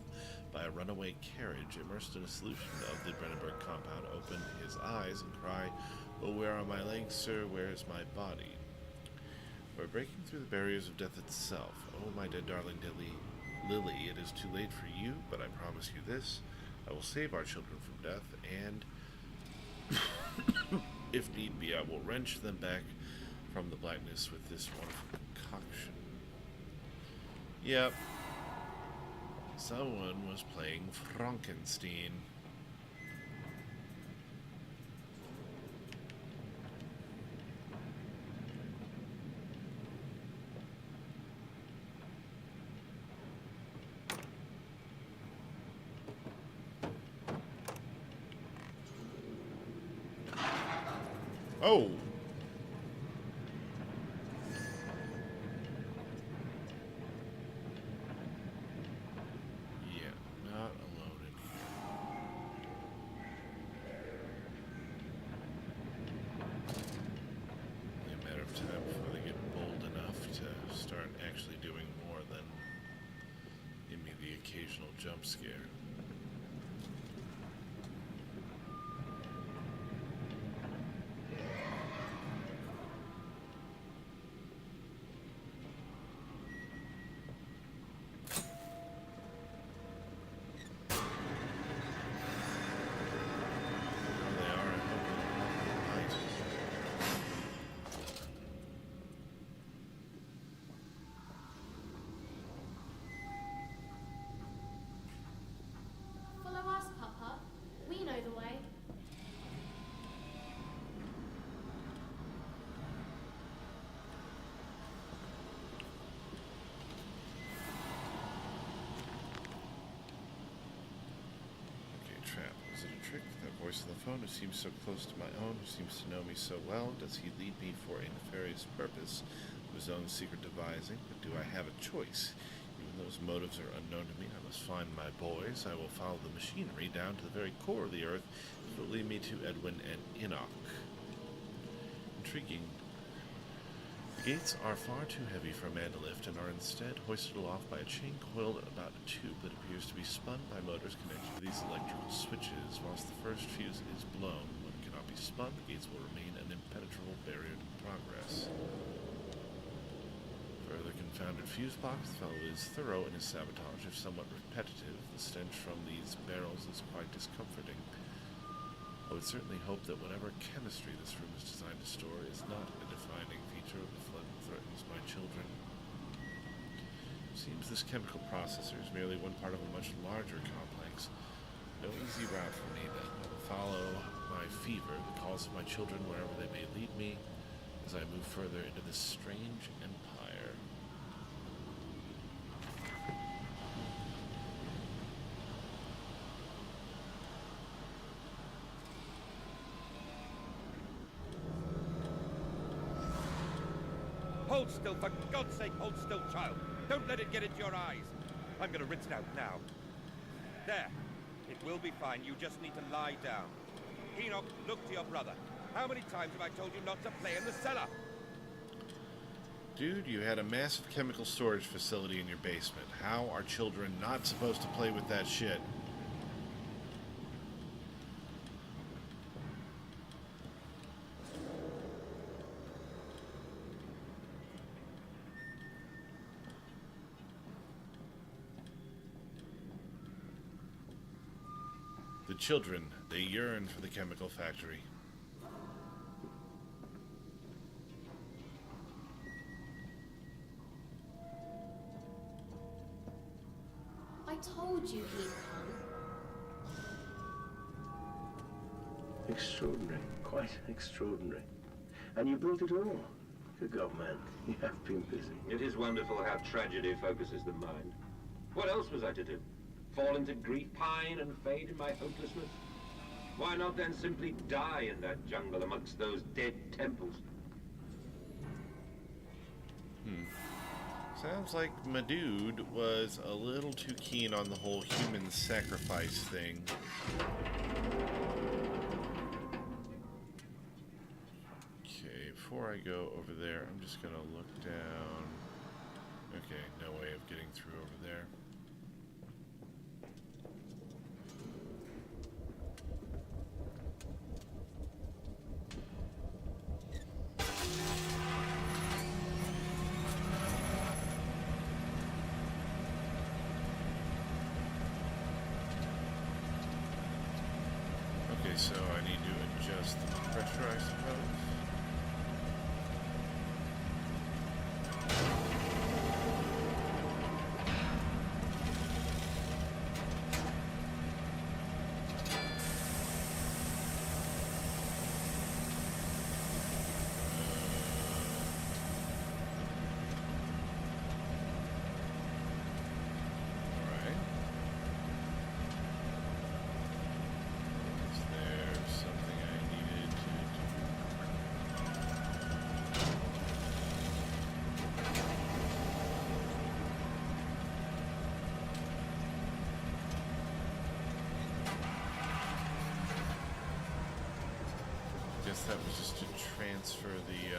by a runaway carriage immersed in a solution of the Brennenburg compound. Open his eyes and cry, "Oh, where are my legs, sir? Where is my body?" We're breaking through the barriers of death itself. Oh, my dead darling Lily, it is too late for you, but I promise you this. I will save our children from death, and if need be, I will wrench them back from the blackness with this wonderful concoction. Yep. Someone was playing Frankenstein. Oh! Yeah, not alone in here. Only a matter of time before they get bold enough to start actually doing more than give me the occasional jump scare. They are right. Follow us, Papa. We know the way. Okay, trap. Is it a trick? That voice on the phone who seems so close to my own, who seems to know me so well, does he lead me for a nefarious purpose of his own secret devising? But do I have a choice? Even though his motives are unknown to me, I must find my boys. I will follow the machinery down to the very core of the earth. It will lead me to Edwin and Enoch. Intriguing. The gates are far too heavy for a man to lift and are instead hoisted aloft by a chain coiled about a tube that appears to be spun by motors connected to these electrical switches. Whilst the first fuse is blown, when it cannot be spun, the gates will remain an impenetrable barrier to progress. Further confounded fuse box, the fellow is thorough in his sabotage, if somewhat repetitive. The stench from these barrels is quite discomforting. I would certainly hope that whatever chemistry this room is designed to store is not a defining feature of the flood that threatens my children. It seems this chemical processor is merely one part of a much larger complex. No easy route for me, then. I will follow my fever, the calls of my children, wherever they may lead me, as I move further into this strange empire. Hold still, for God's sake, hold still, child. Don't let it get into your eyes. I'm gonna rinse it out now. There. It will be fine. You just need to lie down. Enoch, look to your brother. How many times have I told you not to play in the cellar? Dude, you had a massive chemical storage facility in your basement. How are children not supposed to play with that shit? The children, they yearn for the chemical factory. I told you he'd come. Extraordinary. Quite extraordinary. And you built it all. Good God, man. You have been busy. It is wonderful how tragedy focuses the mind. What else was I to do? Fall into grief, pine and fade in my hopelessness? Why not then simply die in that jungle amongst those dead temples? Sounds like my dude was a little too keen on the whole human sacrifice thing. Okay, before I go over there, I'm just gonna look down. Okay, no way of getting through over there. Okay, so I need to adjust the pressure, I suppose. Alright. Is there something I needed to do? guess that was just to transfer the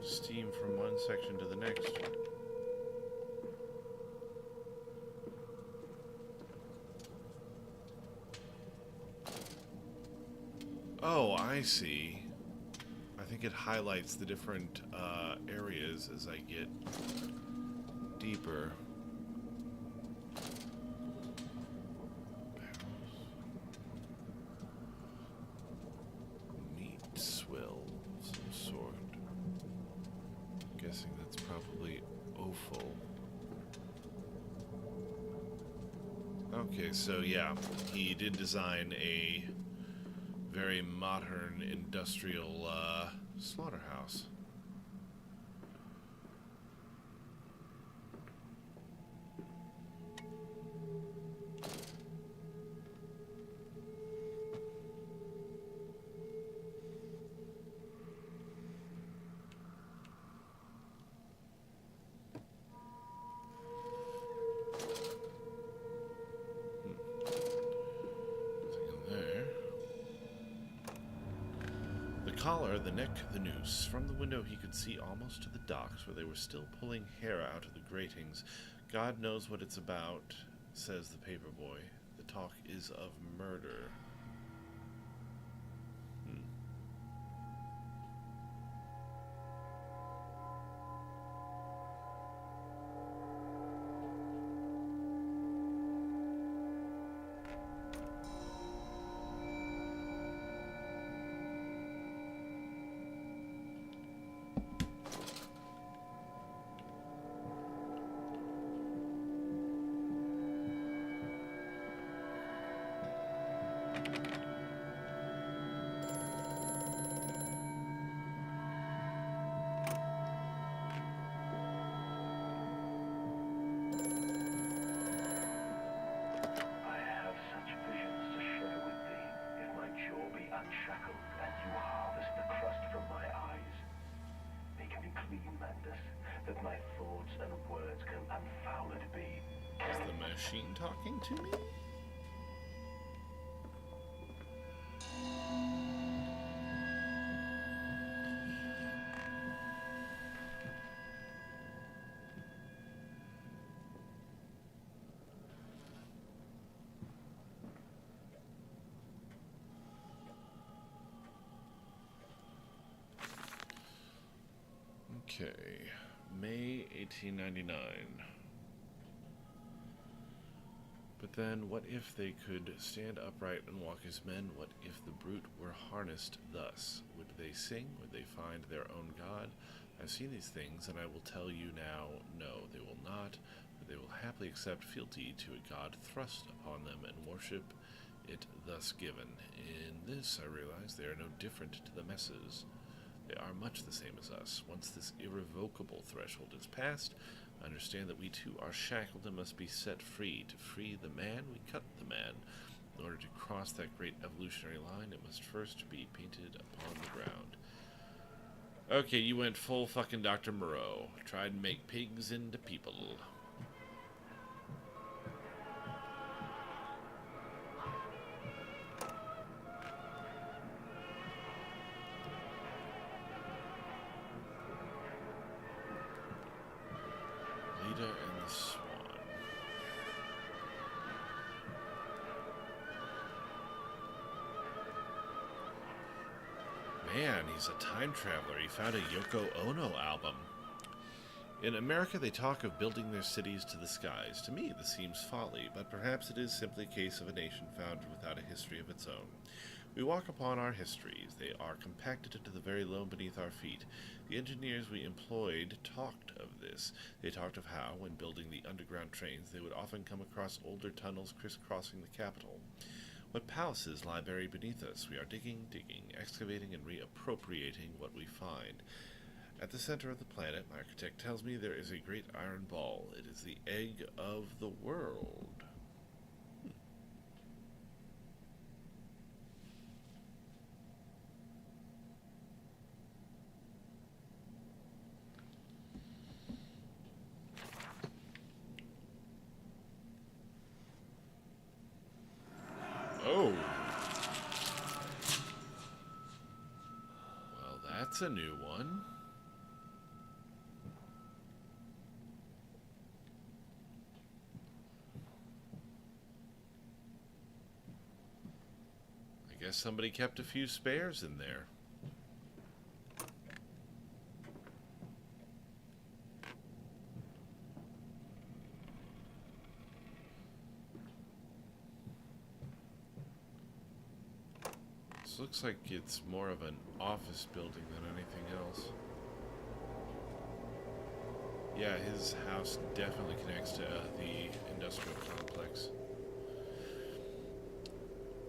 steam from one section to the next. Oh, I see. I think it highlights the different areas as I get deeper. Meat swill of some sort. I'm guessing that's probably offal. Okay, so yeah, he did design a very modern industrial slaughterhouse. Collar, the neck, the noose. From the window he could see almost to the docks where they were still pulling hair out of the gratings. God knows what it's about, says the paperboy. The talk is of murder. That my thoughts and words can unfouled be. Is the machine talking to me? Okay, May 1899. But then, what if they could stand upright and walk as men? What if the brute were harnessed thus? Would they sing? Would they find their own God? I've seen these things, and I will tell you now, no, they will not, but they will happily accept fealty to a God thrust upon them and worship it thus given. In this, I realize they are no different to the messes. They are much the same as us. Once this irrevocable threshold is passed, understand that we too are shackled and must be set free. To free the man, we cut the man. In order to cross that great evolutionary line, it must first be painted upon the ground. Okay, you went full fucking Dr. Moreau. Tried to make pigs into people. Lita and the Swan. Man, he's a time traveler. He found a Yoko Ono album. In America, they talk of building their cities to the skies. To me, this seems folly, but perhaps it is simply a case of a nation founded without a history of its own. We walk upon our histories. They are compacted into the very loam beneath our feet. The engineers we employed talked of this. They talked of how, when building the underground trains, they would often come across older tunnels crisscrossing the capital. What palaces lie buried beneath us? We are digging, excavating, and reappropriating what we find. At the center of the planet, my architect tells me there is a great iron ball. It is the egg of the world. Oh. That's a new one. I guess somebody kept a few spares in there. This looks like it's more of an office building than anything else. Yeah, his house definitely connects to the industrial complex.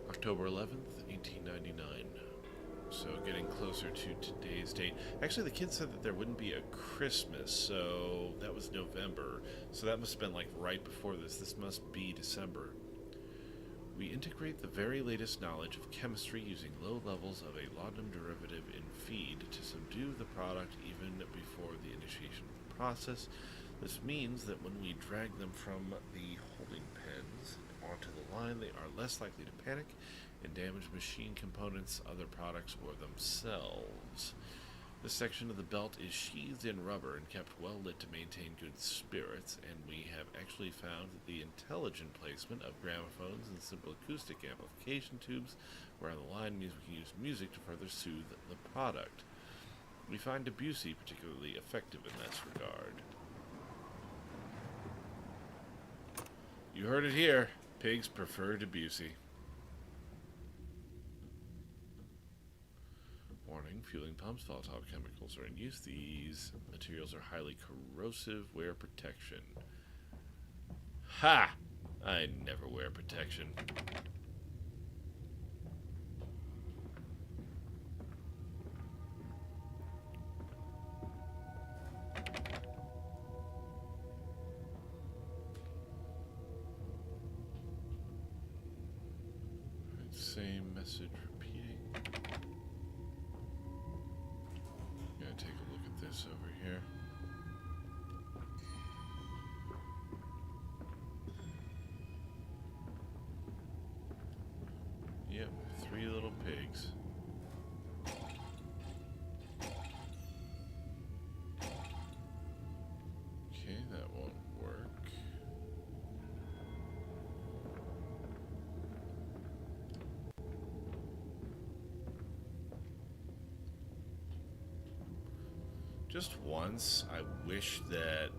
October 11th, 1899. So getting closer to today's date. Actually, the kids said that there wouldn't be a Christmas, so that was November. So that must have been like right before this. This must be December. We integrate the very latest knowledge of chemistry using low levels of a laudanum derivative in feed to subdue the product even before the initiation of the process. This means that when we drag them from the holding pens onto the line, they are less likely to panic and damage machine components, other products, or themselves. This section of the belt is sheathed in rubber and kept well lit to maintain good spirits, and we have actually found that the intelligent placement of gramophones and simple acoustic amplification tubes where on the line means we can use music to further soothe the product. We find Debussy particularly effective in this regard. You heard it here. Pigs prefer Debussy. Warning, fueling pumps, volatile chemicals are in use. These materials are highly corrosive. Wear protection. Ha! I never wear protection. Same message repeating. Gonna take a look at this over here. Yep, 3 little pigs. Okay, that won't work. Just once, I wish that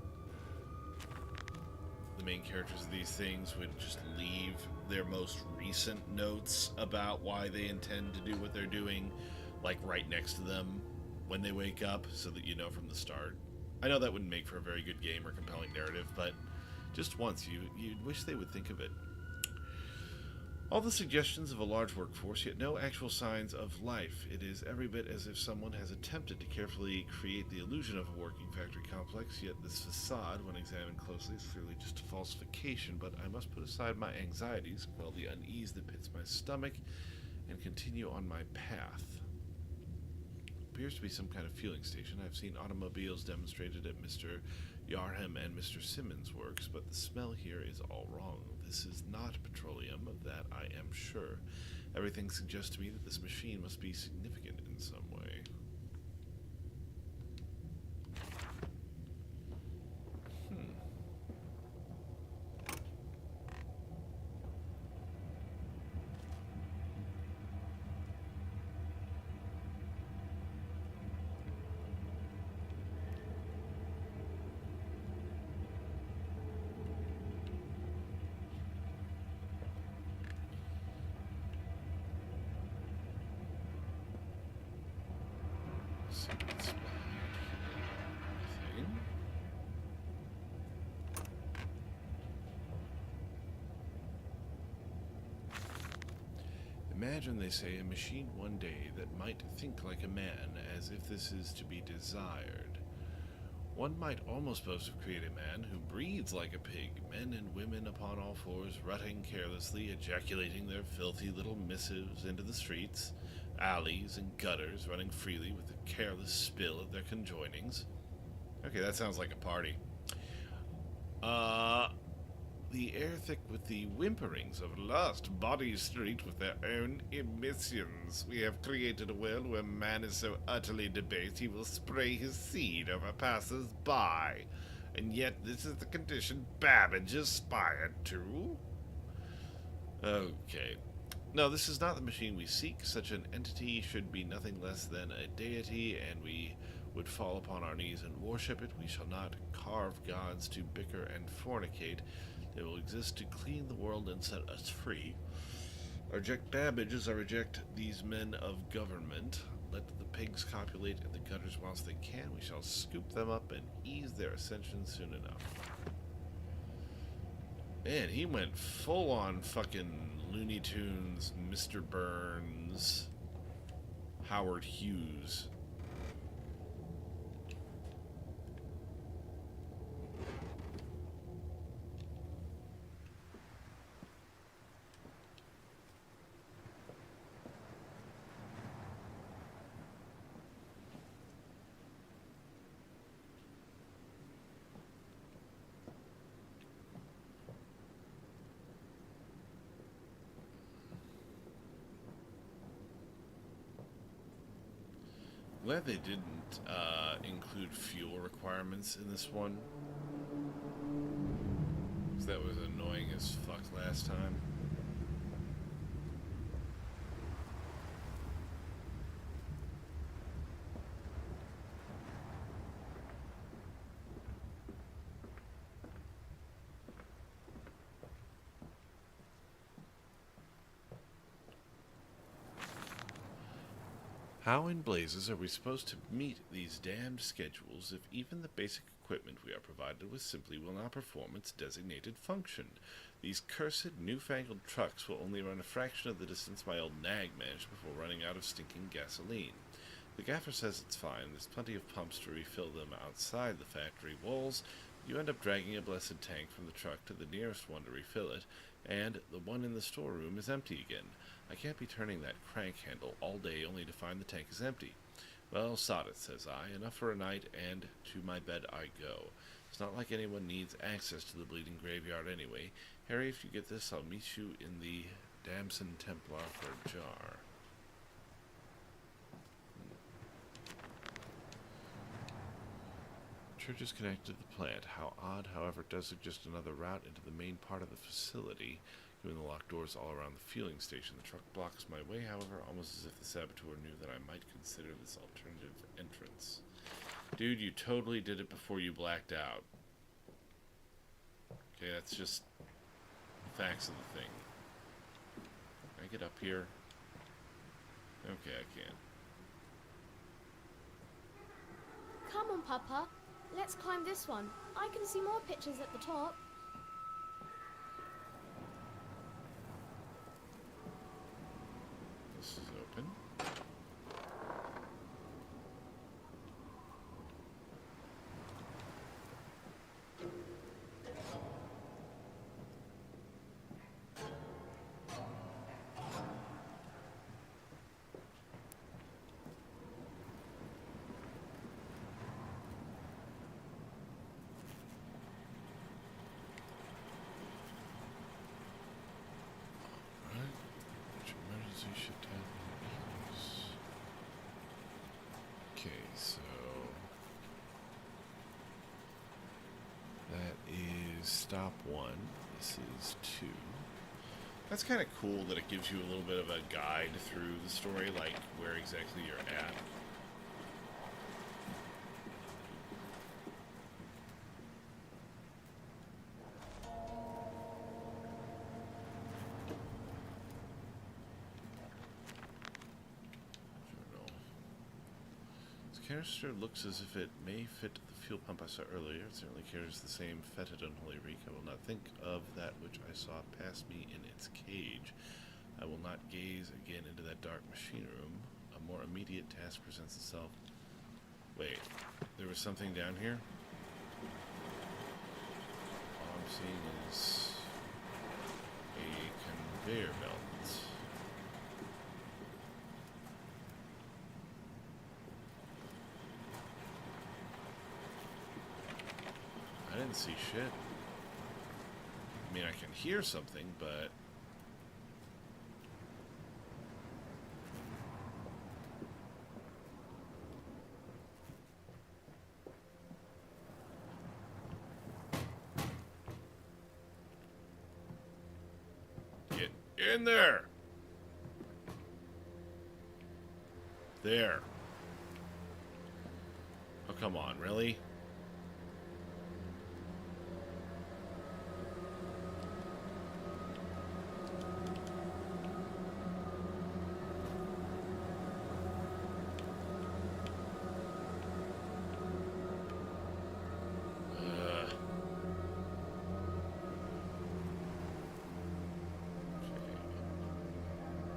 the main characters of these things would just leave their most recent notes about why they intend to do what they're doing, like right next to them when they wake up, so that you know from the start. I know that wouldn't make for a very good game or compelling narrative, but just once, you'd wish they would think of it. All the suggestions of a large workforce, yet no actual signs of life. It is every bit as if someone has attempted to carefully create the illusion of a working factory complex, yet this facade, when examined closely, is clearly just a falsification. But I must put aside my anxieties, quell the unease that pits my stomach, and continue on my path. Appears to be some kind of fueling station. I've seen automobiles demonstrated at Mr. Yarham and Mr. Simmons' works, but the smell here is all wrong. This is not petroleum, of that I am sure. Everything suggests to me that this machine must be significant in some way. See what's behind here. Anything? Imagine, they say, a machine one day that might think like a man, as if this is to be desired. One might almost boast of creating a man who breathes like a pig, men and women upon all fours, rutting carelessly, ejaculating their filthy little missives into the streets, alleys, and gutters, running freely with a careless spill at their conjoinings. Okay, that sounds like a party. The air thick with the whimperings of lost bodies streaked with their own emissions. We have created a world where man is so utterly debased he will spray his seed over passers-by. And yet this is the condition Babbage aspired to? Okay. No, this is not the machine we seek. Such an entity should be nothing less than a deity, and we would fall upon our knees and worship it. We shall not carve gods to bicker and fornicate. They will exist to clean the world and set us free. I reject Babbage as I reject these men of government. Let the pigs copulate in the gutters whilst they can. We shall scoop them up and ease their ascension soon enough. Man, he went full on fucking Looney Tunes, Mr. Burns, Howard Hughes. Glad they didn't include fuel requirements in this one, because that was annoying as fuck last time. How in blazes are we supposed to meet these damned schedules if even the basic equipment we are provided with simply will not perform its designated function? These cursed newfangled trucks will only run a fraction of the distance my old nag managed before running out of stinking gasoline. The gaffer says it's fine, there's plenty of pumps to refill them outside the factory walls. You end up dragging a blessed tank from the truck to the nearest one to refill it, and the one in the storeroom is empty again. I can't be turning that crank handle all day only to find the tank is empty. Well, sod it, says I. Enough for a night, and to my bed I go. It's not like anyone needs access to the bleeding graveyard anyway. Harry, if you get this, I'll meet you in the Damson Templar for a jar. Church is connected to the plant. How odd, however, it does suggest another route into the main part of the facility. Given the locked doors all around the fueling station, the truck blocks my way, however, almost as if the saboteur knew that I might consider this alternative entrance. Dude, you totally did it before you blacked out. Okay, that's just facts of the thing. Can I get up here? Okay, I can. Come on, Papa. Let's climb this one. I can see more pictures at the top. This is open. Emergency shift happening. Okay, so that is stop 1. This is 2. That's kind of cool that it gives you a little bit of a guide through the story, like where exactly you're at. The canister looks as if it may fit the fuel pump I saw earlier. It certainly carries the same fetid unholy reek. I will not think of that which I saw pass me in its cage. I will not gaze again into that dark machine room. A more immediate task presents itself. Wait, there was something down here? All I'm seeing is a conveyor belt. I didn't see shit. mean, I can hear something, but... Get in there! There. Oh, come on, really?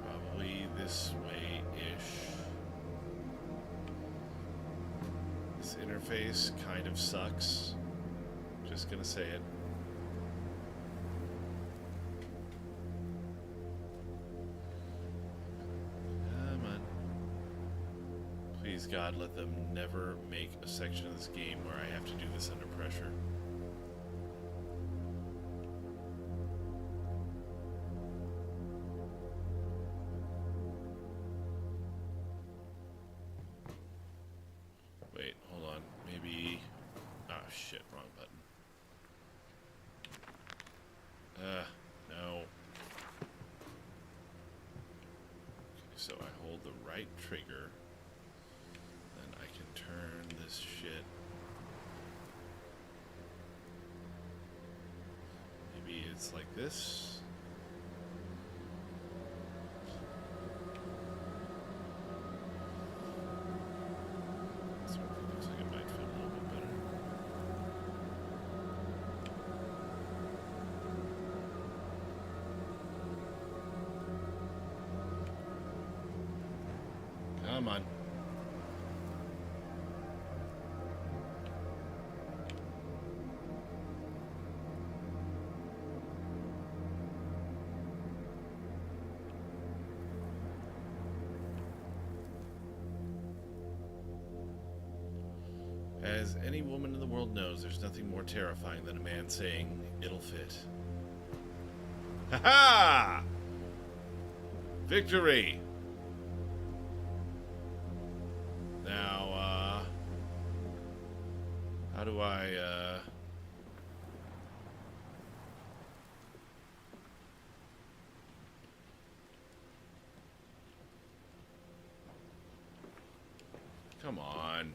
Probably this way-ish. This interface kind of sucks. Just gonna say it. Come on. Please, God, let them never make a section of this game where I have to do this under pressure. Wait, hold on. Maybe... Oh, shit. Wrong button. No. Okay, so I hold the right trigger. Then I can turn this shit. Maybe it's like this. This one looks like it might fit a little bit better. Come on. As any woman in the world knows, there's nothing more terrifying than a man saying, "It'll fit." Ha ha! Victory! Now, how do I, Come on.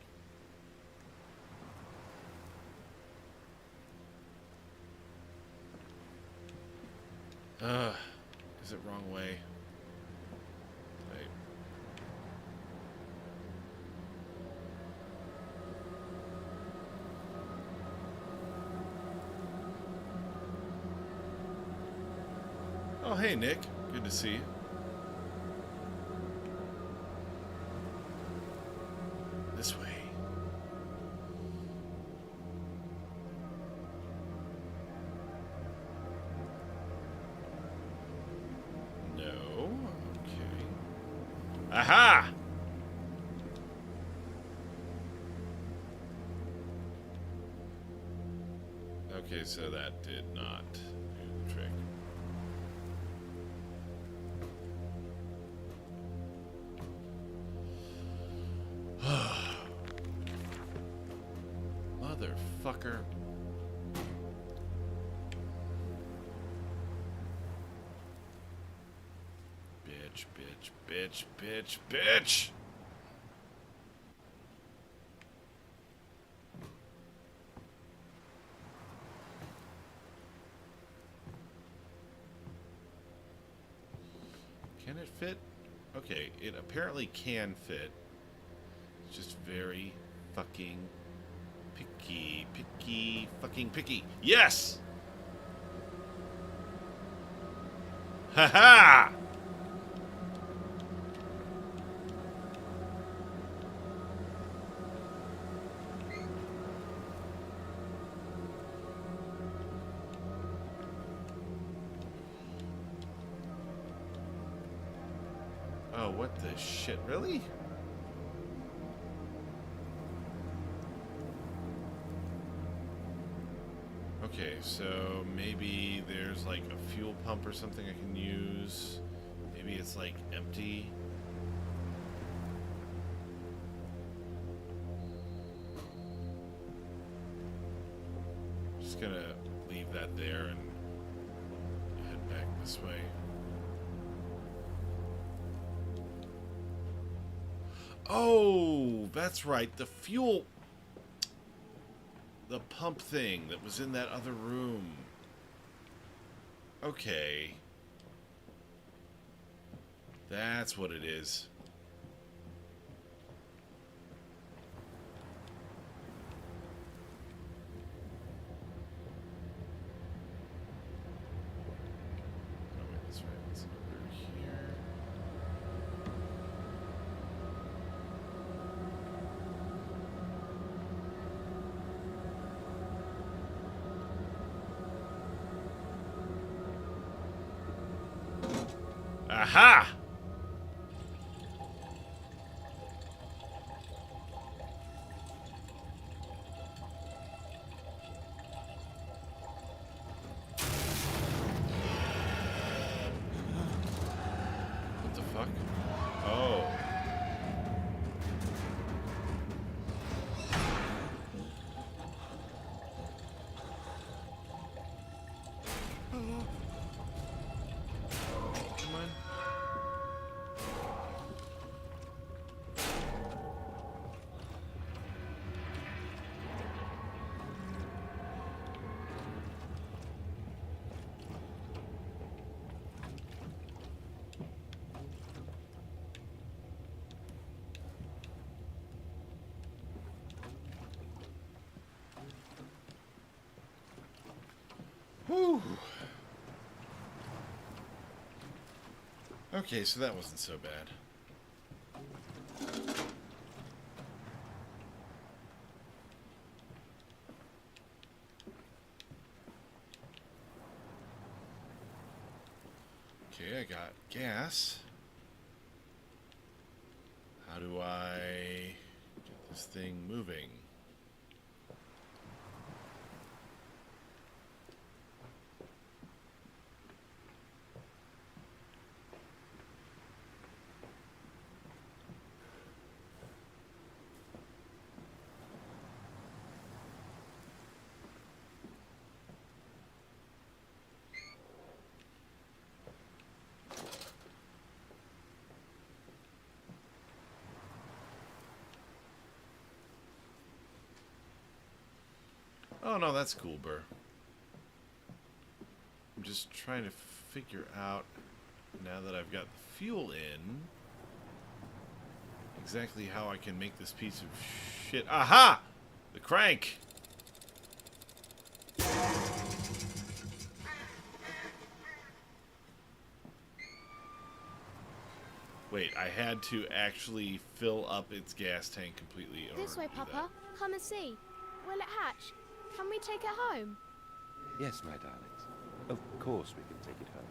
Is it wrong way? Wait. Oh, hey, Nick. Good to see you. This way. No. Okay. Aha! Okay, so that did not do the trick. Motherfucker. Bitch, bitch, bitch, bitch, bitch! Can it fit? Okay, it apparently can fit. It's just very fucking picky, picky, fucking picky. Yes! Ha ha! Oh, what the shit? Really? Okay, so maybe there's like a fuel pump or something I can use. Maybe it's like empty. Just gonna leave that there and head back this way. Oh, that's right. The fuel... The pump thing that was in that other room. Okay. That's what it is. Oh, wait, that's right. It's over here. Aha! What the fuck? Oh. Come on. Whew. Okay, so that wasn't so bad. Okay, I got gas. How do I get this thing moving? Oh no, that's cool, Burr. I'm just trying to figure out, now that I've got the fuel in, exactly how I can make this piece of shit. Aha! The crank! Wait, I had to actually fill up its gas tank completely. This way, Papa. That. Come and see. Will it hatch? Can we take it home? Yes, my darlings. Of course we can take it home.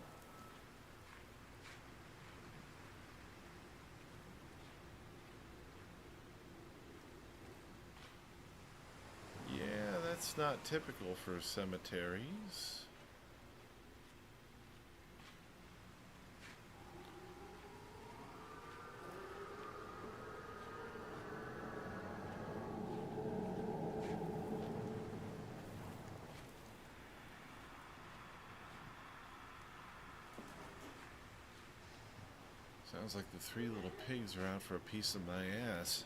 Yeah, that's not typical for cemeteries. Sounds like the three little pigs are out for a piece of my ass.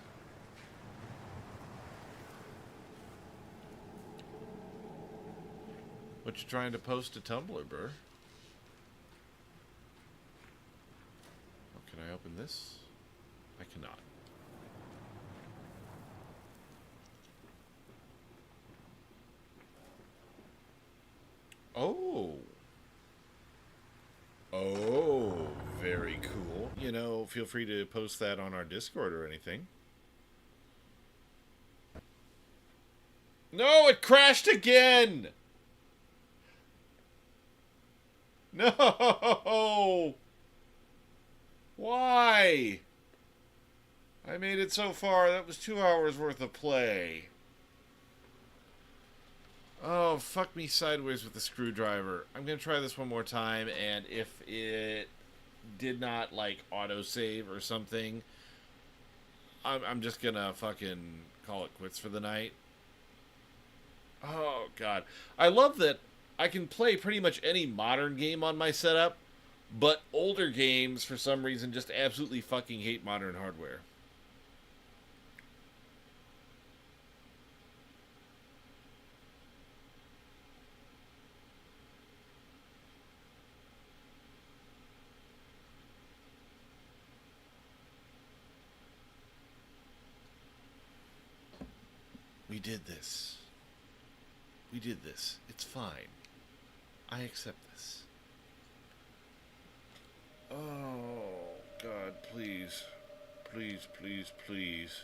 What you trying to post to Tumblr, Burr? Oh, can I open this? I cannot. Oh. Oh, very cool. You know, feel free to post that on our Discord or anything. No, it crashed again! No! Why? I made it so far. That was 2 hours worth of play. Oh, fuck me sideways with the screwdriver. I'm gonna try this one more time, and if it did not, like, autosave or something, I'm just gonna fucking call it quits for the night. Oh, God. I love that I can play pretty much any modern game on my setup, but older games, for some reason, just absolutely fucking hate modern hardware. We did this. We did this. It's fine. I accept this. Oh, God, please. Please, please, please.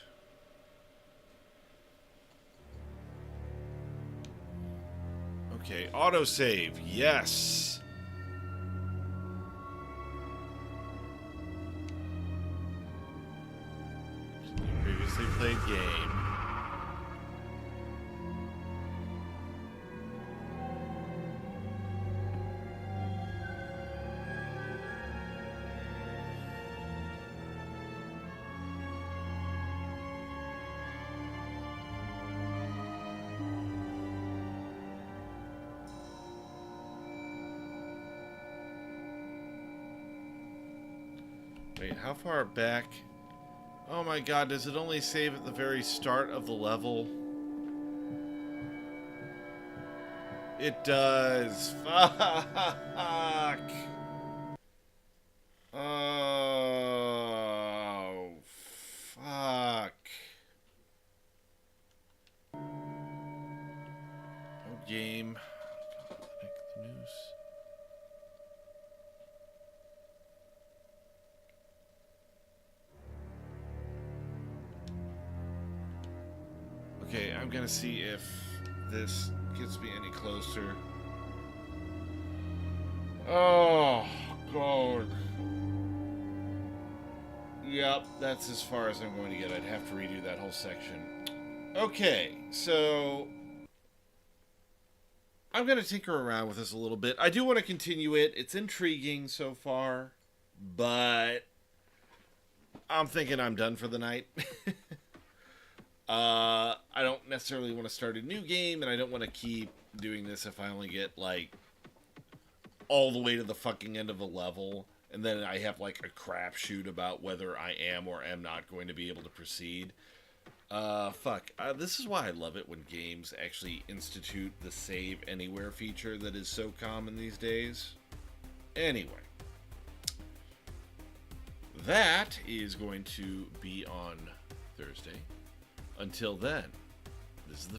Okay, autosave. Yes. Previously played game. Wait, how far back? Oh my god, does it only save at the very start of the level? It does. Fuck. Oh, fuck. Oh, game. Make the news. Okay, I'm gonna see if this gets me any closer. Oh, God. Yep, that's as far as I'm going to get. I'd have to redo that whole section. Okay, so I'm going to tinker around with this a little bit. I do want to continue it. It's intriguing so far, but I'm thinking I'm done for the night. I don't necessarily want to start a new game, and I don't want to keep doing this if I only get, like, all the way to the fucking end of a level, and then I have, like, a crapshoot about whether I am or am not going to be able to proceed. This is why I love it when games actually institute the save anywhere feature that is so common these days. Anyway. That is going to be on Thursday. Until then, this is the